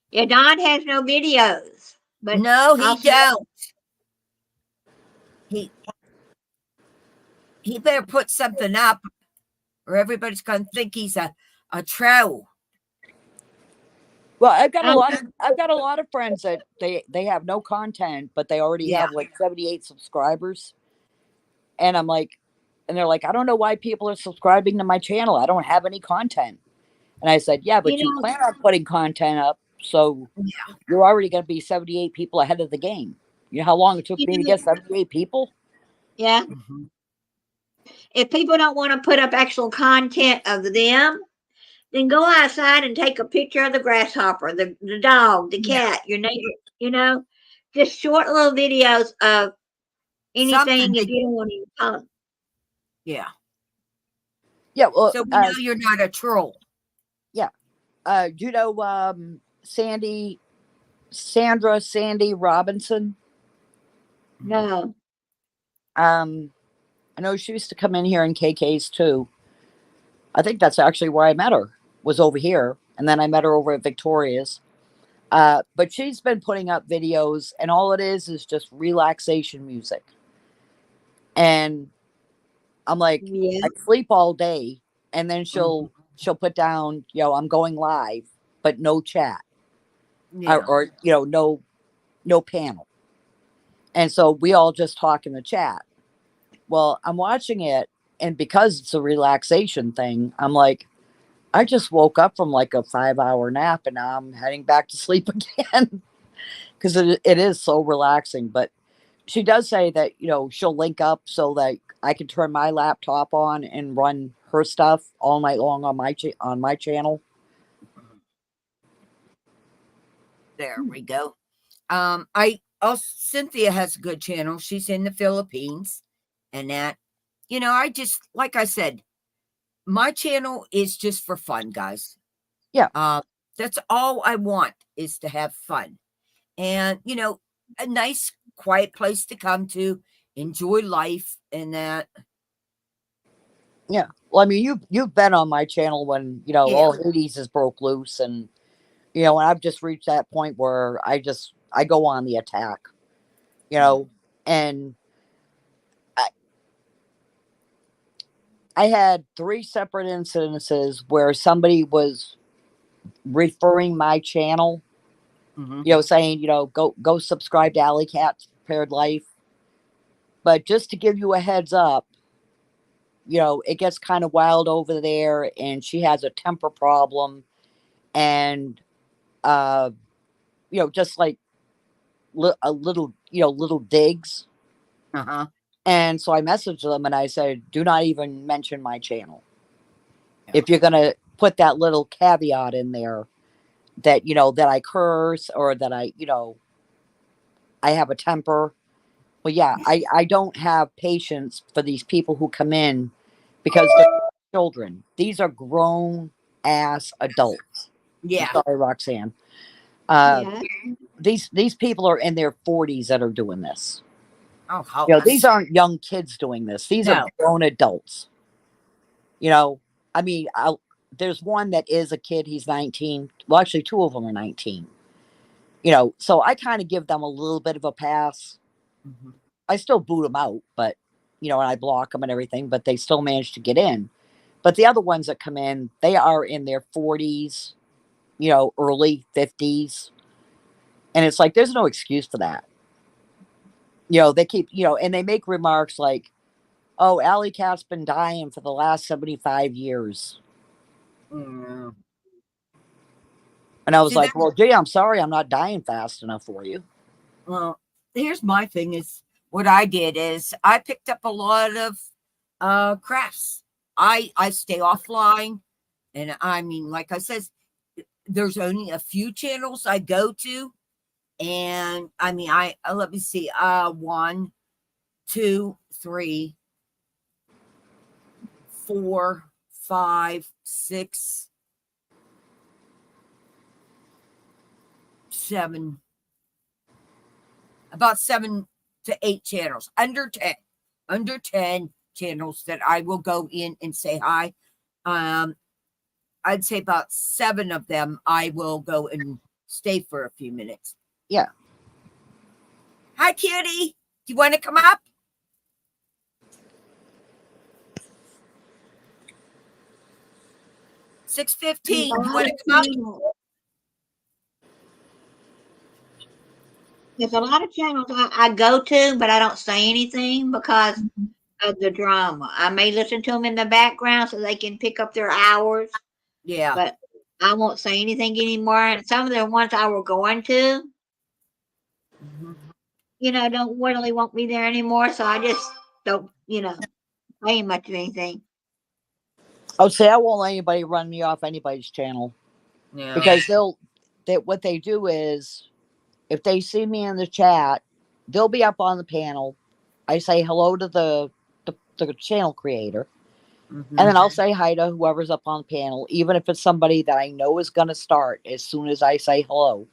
Yeah, Don has no videos. But no, he don't. He better put something up, or everybody's gonna think he's a troll. Well, I've got a lot of friends that they have no content, but they already have like 78 subscribers. And I'm like, and they're like, I don't know why people are subscribing to my channel. I don't have any content. And I said, yeah, but you plan on putting content up, so you're already going to be 78 people ahead of the game. You know how long it took me to get 78 people? Yeah. Mm-hmm. If people don't want to put up actual content of them, then go outside and take a picture of the grasshopper, the dog, the cat, your neighbor, you know, just short little videos of anything if you don't want to talk. Yeah. Yeah. Well, so we know you're not a troll. Yeah. You know, Sandy Robinson? No. I know she used to come in here in KK's too. I think that's actually where I met her, was over here. And then I met her over at Victoria's. But she's been putting up videos, and all it is just relaxation music. And I'm like, I sleep all day, and then she'll put down, you know, I'm going live, but no chat. Or you know, no panel. And so we all just talk in the chat. Well, I'm watching it, and because it's a relaxation thing, I'm like, I just woke up from like a 5-hour nap, and now I'm heading back to sleep again because it is so relaxing. But she does say that, you know, she'll link up so that I can turn my laptop on and run her stuff all night long on my channel. There we go. Cynthia has a good channel. She's in the Philippines, and that, you know, I just, like I said, my channel is just for fun, guys. Yeah. That's all I want, is to have fun, and, you know, a nice quiet place to come to, enjoy life, and that. Yeah. Well, I mean, you've been on my channel when, you know, Yeah. all Hades is broke loose, and you know, and I've just reached that point where I go on the attack, you know, and I, I had 3 separate incidences where somebody was referring my channel, Mhm. you know, saying, you know, go subscribe to Alley Cat's Prepared Life. But just to give you a heads up, you know, it gets kind of wild over there, and she has a temper problem, and uh, you know, just like a little, you know, little digs. Uh-huh. And so I messaged them and I said, do not even mention my channel. Yeah. If you're gonna put that little caveat in there that, you know, that I curse or that I, you know, I have a temper. Well, yeah, I don't have patience for these people who come in because they're children. These are grown ass adults. I'm Yeah. sorry, Roxanne. Uh, Yeah. these people are in their 40s that are doing this. Oh, how You know, these aren't young kids doing this. These are No. grown adults. You know, I mean, there's one that is a kid. He's 19. Well, actually, 2 of them are 19. You know, so I kind of give them a little bit of a pass. Mhm. I still boot them out, but, you know, and I block them and everything, but they still manage to get in. But the other ones that come in, they are in their 40s, you know, early 50s. And it's like, there's no excuse for that. You know, they keep, you know, and they make remarks like, oh, Alley Cat's been dying for the last 75 years. Mm. And I was See, like, that, well, gee, I'm sorry I'm not dying fast enough for you. well, here's my thing is what I did is I picked up a lot of crafts. I stay offline, and I mean, like I says, there's only a few channels I go to, and I mean, I let me see, 1, 2, 3, 4, 5, 6, 7, about 7 to 8 channels, under 10 channels that I will go in and say hi. I'd say about 7 of them I will go and stay for a few minutes. Yeah. Hi, Kitty. Do you want to come up? 6:15. Do you want to come up? There's a lot of channels I go to, but I don't say anything because of the drama. I may listen to them in the background so they can pick up their hours, Yeah. but I won't say anything anymore. And some of the ones I were going to, Mhm. you know, don't really want me there anymore. So I just don't, you know, say much of anything. I would say I won't let anybody run me off anybody's channel Yeah. because what they do is if they see me in the chat, they'll be up on the panel. I say hello to the channel creator, and then I'll say hi to whoever's up on the panel, even if it's somebody that I know is going to start as soon as I say hello.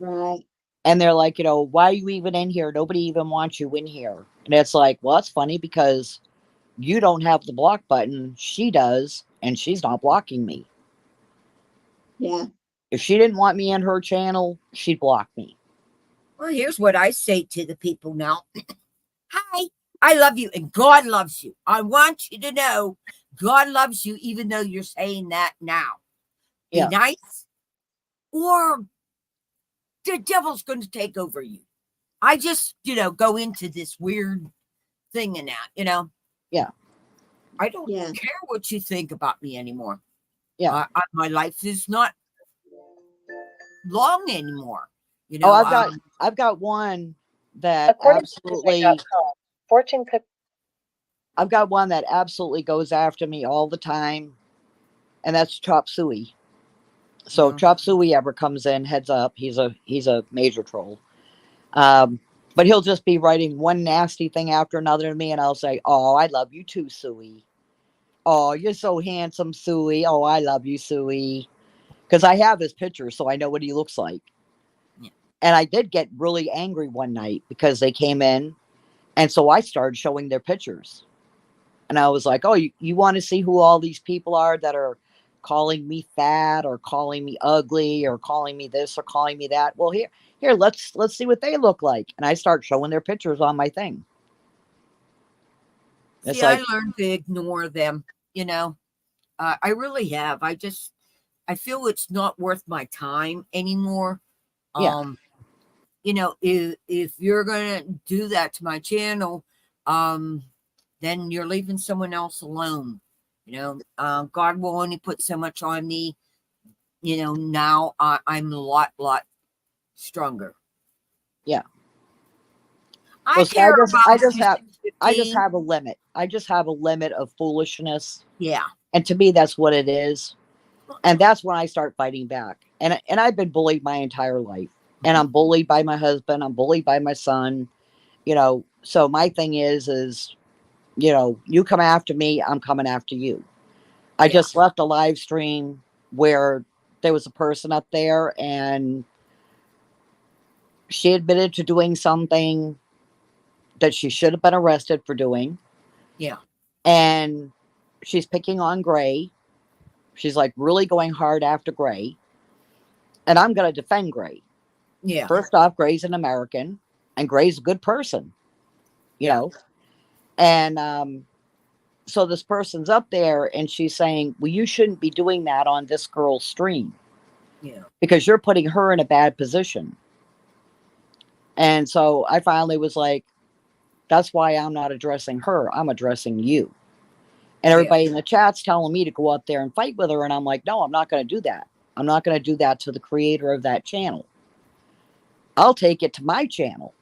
Right. And they're like, you know, why are you even in here? Nobody even wants you in here. And it's like, well, it's funny because you don't have the block button. She does, and she's not blocking me. Yeah. If she didn't want me in her channel, she'd block me. Well, here's what I say to the people now. Hi, I love you, and God loves you. I want you to know God loves you, even though you're saying that now. Be Yeah. nice, or the devil's going to take over you. I just, go into this weird thing and that, Yeah. I don't Yeah. care what you think about me anymore. Yeah. My life is not long anymore. Oh, I've got one that absolutely fortune cook. I've got one that absolutely goes after me all the time, and that's Chop Suey. So Yeah. Chop Suey ever comes in, heads up, he's a major troll. But he'll just be writing one nasty thing after another to me, and I'll say, "Oh, I love you too, Suey. Oh, you're so handsome, Suey. Oh, I love you, Suey." Because I have his picture, so I know what he looks like. Yeah. And I did get really angry one night because they came in, and so I started showing their pictures. And I was like, oh, you want to see who all these people are that are calling me fat or calling me ugly or calling me this or calling me that? Well, here, let's see what they look like. And I start showing their pictures on my thing. It's See, like, I learned to ignore them, you know. I really have. I feel it's not worth my time anymore. yeah, Um, you know, if you're gonna do that to my channel, then you're leaving someone else alone. You know, God will only put so much on me. You know, now I'm a lot stronger. yeah. I Well, see, I care just, about I just have, 15, I just 15. have a limit. I just have a limit of foolishness, Yeah. and to me, that's what it is. And that's when I start fighting back. And I've been bullied my entire life, and I'm bullied by my husband. I'm bullied by my son. You know, so my thing is, you know, you come after me, I'm coming after you. I Yeah. just left a live stream where there was a person up there, and she admitted to doing something that she should have been arrested for doing. Yeah. And she's picking on Gray. She's like really going hard after Gray. And I'm going to defend Gray. Yeah. First off, Gray's an American, and Gray's a good person, you Yeah. know. And so this person's up there, and she's saying, well, you shouldn't be doing that on this girl's stream Yeah. because you're putting her in a bad position. And so I finally was like, that's why I'm not addressing her. I'm addressing you. And Yeah. everybody in the chat's telling me to go up there and fight with her. And I'm like, no, I'm not going to do that. I'm not going to do that to the creator of that channel. I'll take it to my channel.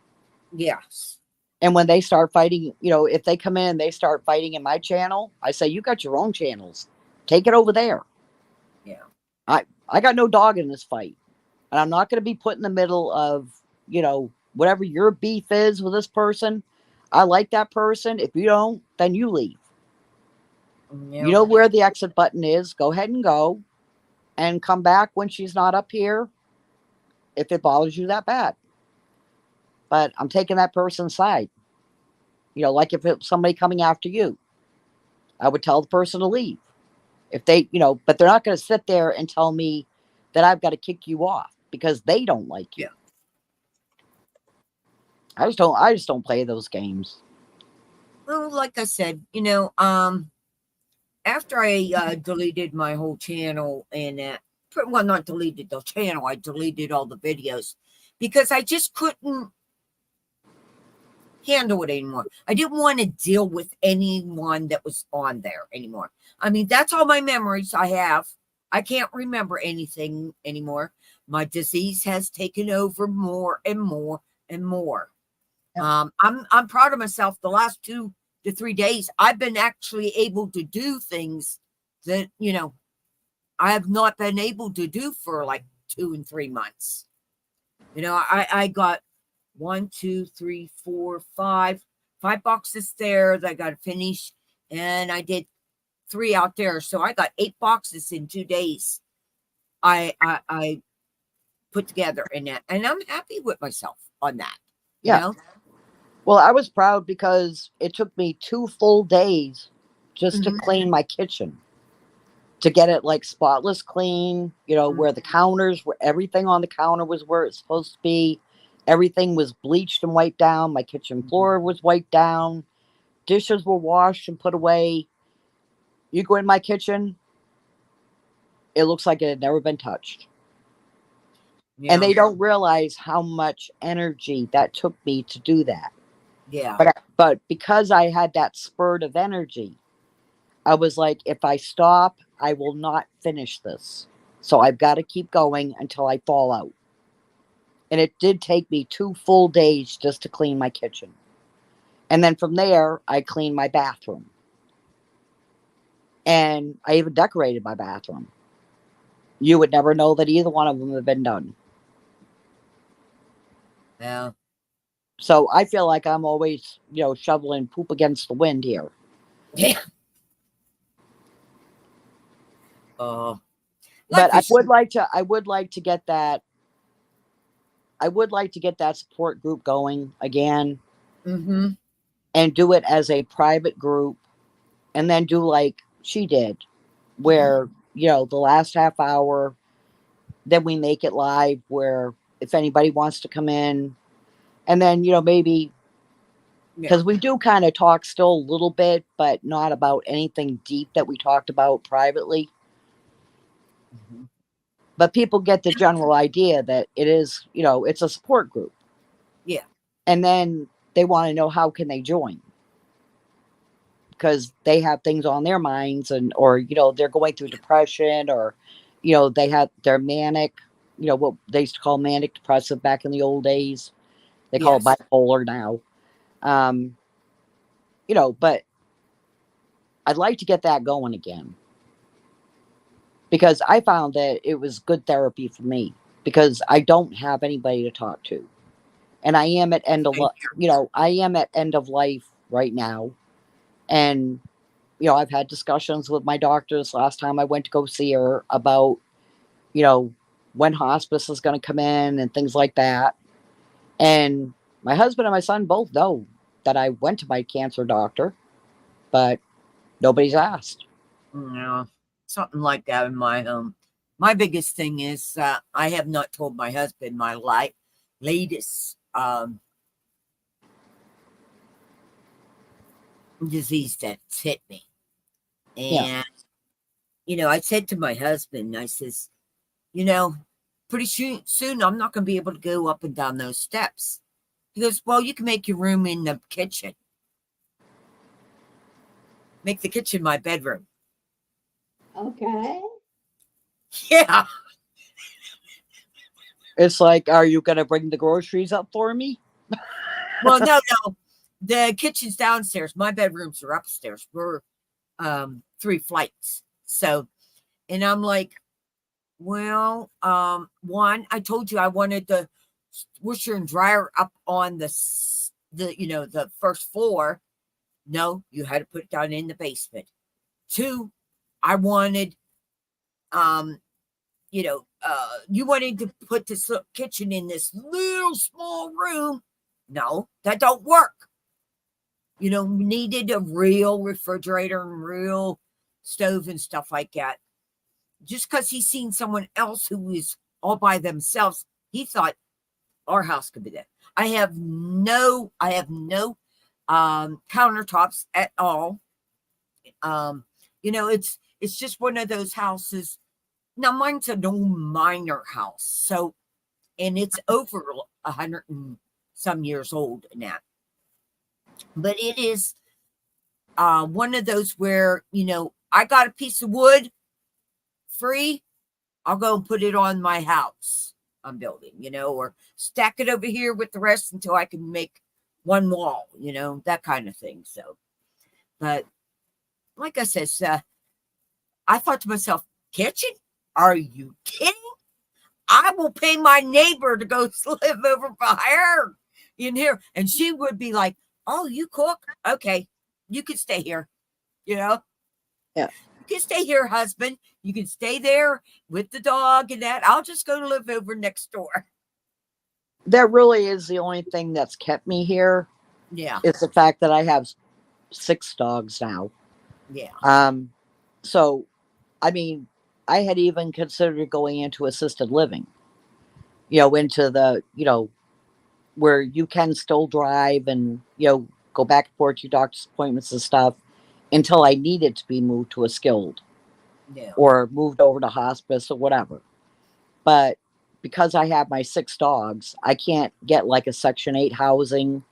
Yes. And when they start fighting, you know, if they come in, they start fighting in my channel, I say, you got your own channels. Take it over there. Yeah. I got no dog in this fight. And I'm not going to be put in the middle of, you know, whatever your beef is with this person. I like that person. If you don't, then you leave. Yeah. You know where the exit button is. Go ahead and go and come back when she's not up here if it bothers you that bad. But I'm taking that person's side. You know, like if it's somebody coming after you, I would tell the person to leave. If they, you know, but they're not going to sit there and tell me that I've got to kick you off because they don't like you. Yeah. I just don't play those games. Well, like I said, you know, after I deleted my whole channel and well, not deleted the channel, I deleted all the videos because I just couldn't handle it anymore. I didn't want to deal with anyone that was on there anymore. I mean, that's all my memories I have. I can't remember anything anymore. My disease has taken over more and more and more. I'm proud of myself. The last 2 to 3 days, I've been actually able to do things that, you know, I have not been able to do for like 2 and 3 months. You know, I got 1, 2, 3, 4, 5 boxes there that I got to finish, and I did 3 out there, so I got 8 boxes in 2 days. I put together in that, and I'm happy with myself on that. Yeah. You know? Well, I was proud because it took me 2 full days just to clean my kitchen, to get it like spotless clean, you know, where the counters were, everything on the counter was where it's supposed to be. Everything was bleached and wiped down. My kitchen floor was wiped down. Dishes were washed and put away. You go in my kitchen, it looks like it had never been touched. Yeah. And they don't realize how much energy that took me to do that. Yeah. But because I had that spurt of energy, I was like, if I stop, I will not finish this. So I've got to keep going until I fall out. And it did take me 2 full days just to clean my kitchen. And then from there, I cleaned my bathroom. And I even decorated my bathroom. You would never know that either one of them had been done. Yeah. So I feel like I'm always, you know, shoveling poop against the wind here. Yeah. But I would like to get that. I would like to get that support group going again Mm-hmm. and do it as a private group and then do like she did, where, the last half hour, then we make it live where if anybody wants to come in, and then, maybe Yeah. because we do kind of talk still a little bit, but not about anything deep that we talked about privately. Mhm. But people get the general idea that it is, it's a support group. Yeah. And then they want to know how can they join because they have things on their minds or they're going through depression or they're manic, what they used to call manic depressive back in the old days. They call it Yes. bipolar now. Um, but I'd like to get that going again because I found that it was good therapy for me because I don't have anybody to talk to. And I am at end of Same I am at end of life right now. And I've had discussions with my doctors last time I went to go see her about when hospice is going to come in and things like that. And my husband and my son both know that I went to my cancer doctor, but nobody's asked. No, something like that in my home. My biggest thing is I have not told my husband my latest disease that's hit me. Yeah. And, I said to my husband, I says, pretty soon I'm not going to be able to go up and down those steps. He goes, well, you can make your room in the kitchen. Make the kitchen my bedroom. Okay. Yeah. It's like, are you going to bring the groceries up for me? Well, no. The kitchen's downstairs. My bedrooms are upstairs. We're 3 flights. So, and I'm like, well, one, I told you I wanted the washer and dryer up on the first floor. No, you had to put it down in the basement. 2, I wanted, you wanted to put this kitchen in this little small room. No, that don't work. Needed a real refrigerator and real stove and stuff like that. Just because he's seen someone else who is all by themselves, he thought our house could be that. I have no countertops at all. It's just one of those houses. Now mine's an old minor house, so, and it's over 100 and some years old now. But it is one of those where, I got a piece of wood free, I'll go and put it on my house I'm building, or stack it over here with the rest until I can make one wall, that kind of thing. So, but like I said, I thought to myself, kitchen? Are you kidding? I will pay my neighbor to go live over by her in here. And she would be like, oh, you cook? Okay, you can stay here, Yeah. You can stay here, husband. You can stay there with the dog and that. I'll just go to live over next door. That really is the only thing that's kept me here. Yeah. It's the fact that I have 6 dogs now. Yeah. So, I mean, I had even considered going into assisted living, into the, where you can still drive and, go back and forth to doctor's appointments and stuff until I needed to be moved to a skilled or moved over to hospice or whatever. But because I have my 6 dogs, I can't get like a Section 8 housing.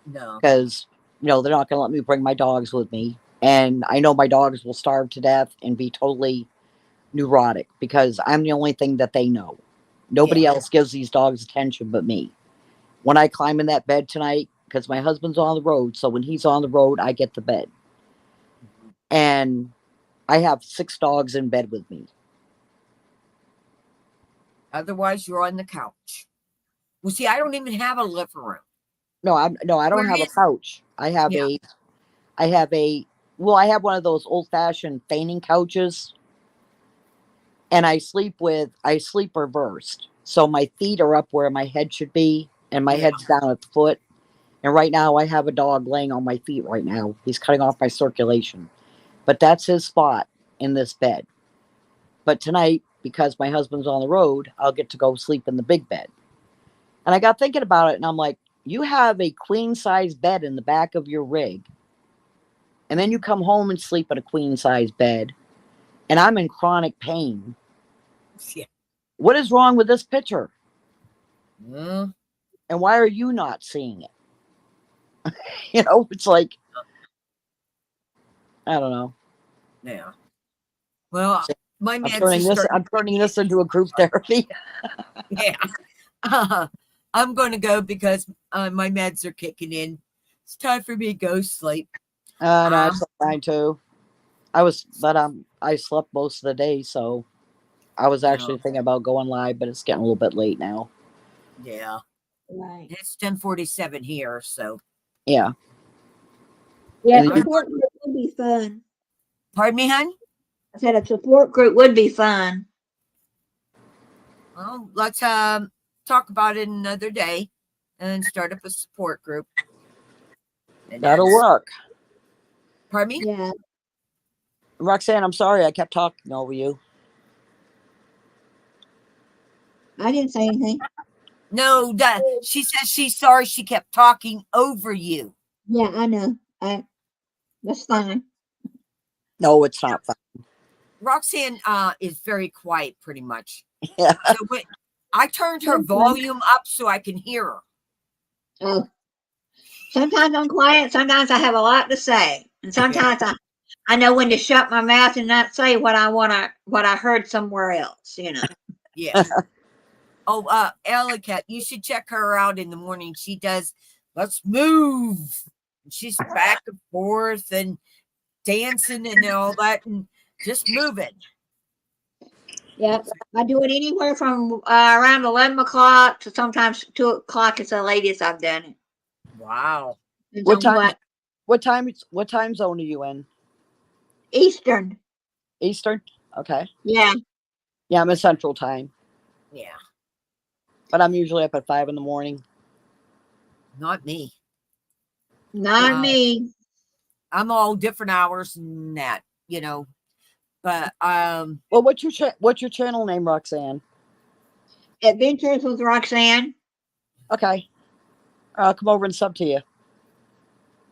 No. Because, they're not going to let me bring my dogs with me. And I know my dogs will starve to death and be totally neurotic because I'm the only thing that they know. Nobody else gives these dogs attention but me. When I climb in that bed tonight, because my husband's on the road, so when he's on the road, I get the bed. And I have 6 dogs in bed with me. Otherwise, you're on the couch. Well, see, I don't even have a living room. No, I don't have a couch. I have I have one of those old-fashioned fainting couches. And I sleep reversed. So my feet are up where my head should be, and my head's down at the foot. And right now I have a dog laying on my feet right now. He's cutting off my circulation. but that's his spot in this bed. But tonight, because my husband's on the road, I'll get to go sleep in the big bed. And I got thinking about it, and I'm like, you have a queen size bed in the back of your rig, and then you come home and sleep in a queen size bed, and I'm in chronic pain. Yeah. What is wrong with this picture? Mm, And why are you not seeing it? You know, it's like, I don't know. yeah. Well, my I'm meds turning are this. starting. I'm turning this into a group therapy. Yeah. I'm going to go because my meds are kicking in. It's time for me to go sleep. No, Um, it's fine too. I slept most of the day, so I was actually no, thinking about going live, but it's getting a little bit late now. yeah. Right. It's 10:47 here, so Yeah. Yeah, And- support group would be fun. pardon me, hon. I said a support group would be fun. Well, let's talk about it another day and start up a support group. And That'll that's- work. Pardon me? Yeah. Roxanne, I'm sorry I kept talking over you. I didn't say anything. No, she says she's sorry she kept talking over you. Yeah, I know. That's fine. No, it's not fun. Roxanne is very quiet pretty much. Yeah. So when I turned her Okay. volume up so I can hear her. Oh. Sometimes I'm quiet, sometimes I have a lot to say. And sometimes I know when to shut my mouth and not say what I heard somewhere else, you know. Yeah. Oh, Ellicott, you should check her out in the morning. She does let's move. She's back and forth and dancing and all that and just moving. Yeah. I do it anywhere from around 11 o'clock to sometimes 2 o'clock is the latest I've done it. Wow. Depends What on time? What time zone are you in? Eastern. Eastern? Okay. Yeah. Yeah, I'm in Central Time, Yeah. but I'm usually up at 5 in the morning. Not me. Not Wow. me. I'm all different hours than that, you know. But Well, what's your channel name, Roxanne? Adventures with Roxanne. Okay. I'll come over and sub to you.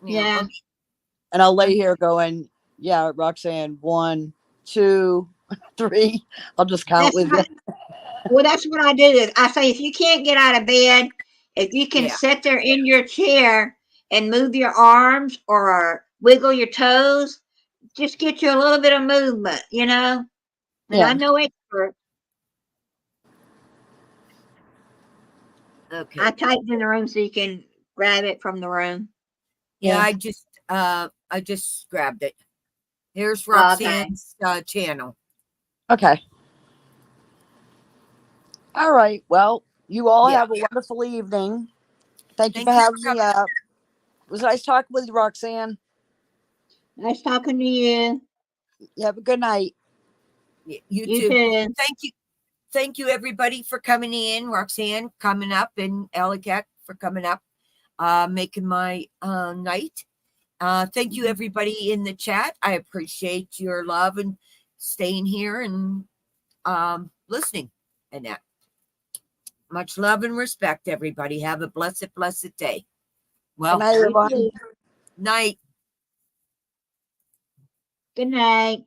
Yeah. And I'll lay here going, yeah, Roxanne, 1, 2, 3. I'll just count with you. Well, that's what I do. Is I say if you can't get out of bed, if you can Yeah. sit there in your chair and move your arms or wiggle your toes, just get you a little bit of movement, you know. And Yeah. I'm no expert. okay. I typed in the room so you can grab it from the room. Yeah, Yeah. I just grabbed it. Here's Okay. Roxanne's channel. Okay. All right. Well, you all Yeah. have a wonderful evening. Thank you Thank for you having for me up. It was nice talking with you, Roxanne. Nice talking to you. You have a good night. You You too. too. Thank you everybody for coming in. Roxanne coming up and Ellicott for coming up, making my night. Thank you everybody in the chat. I appreciate your love and staying here and listening and that. Much love and respect, everybody. Have a blessed, blessed day. Well, Good night, everyone. night. Good night.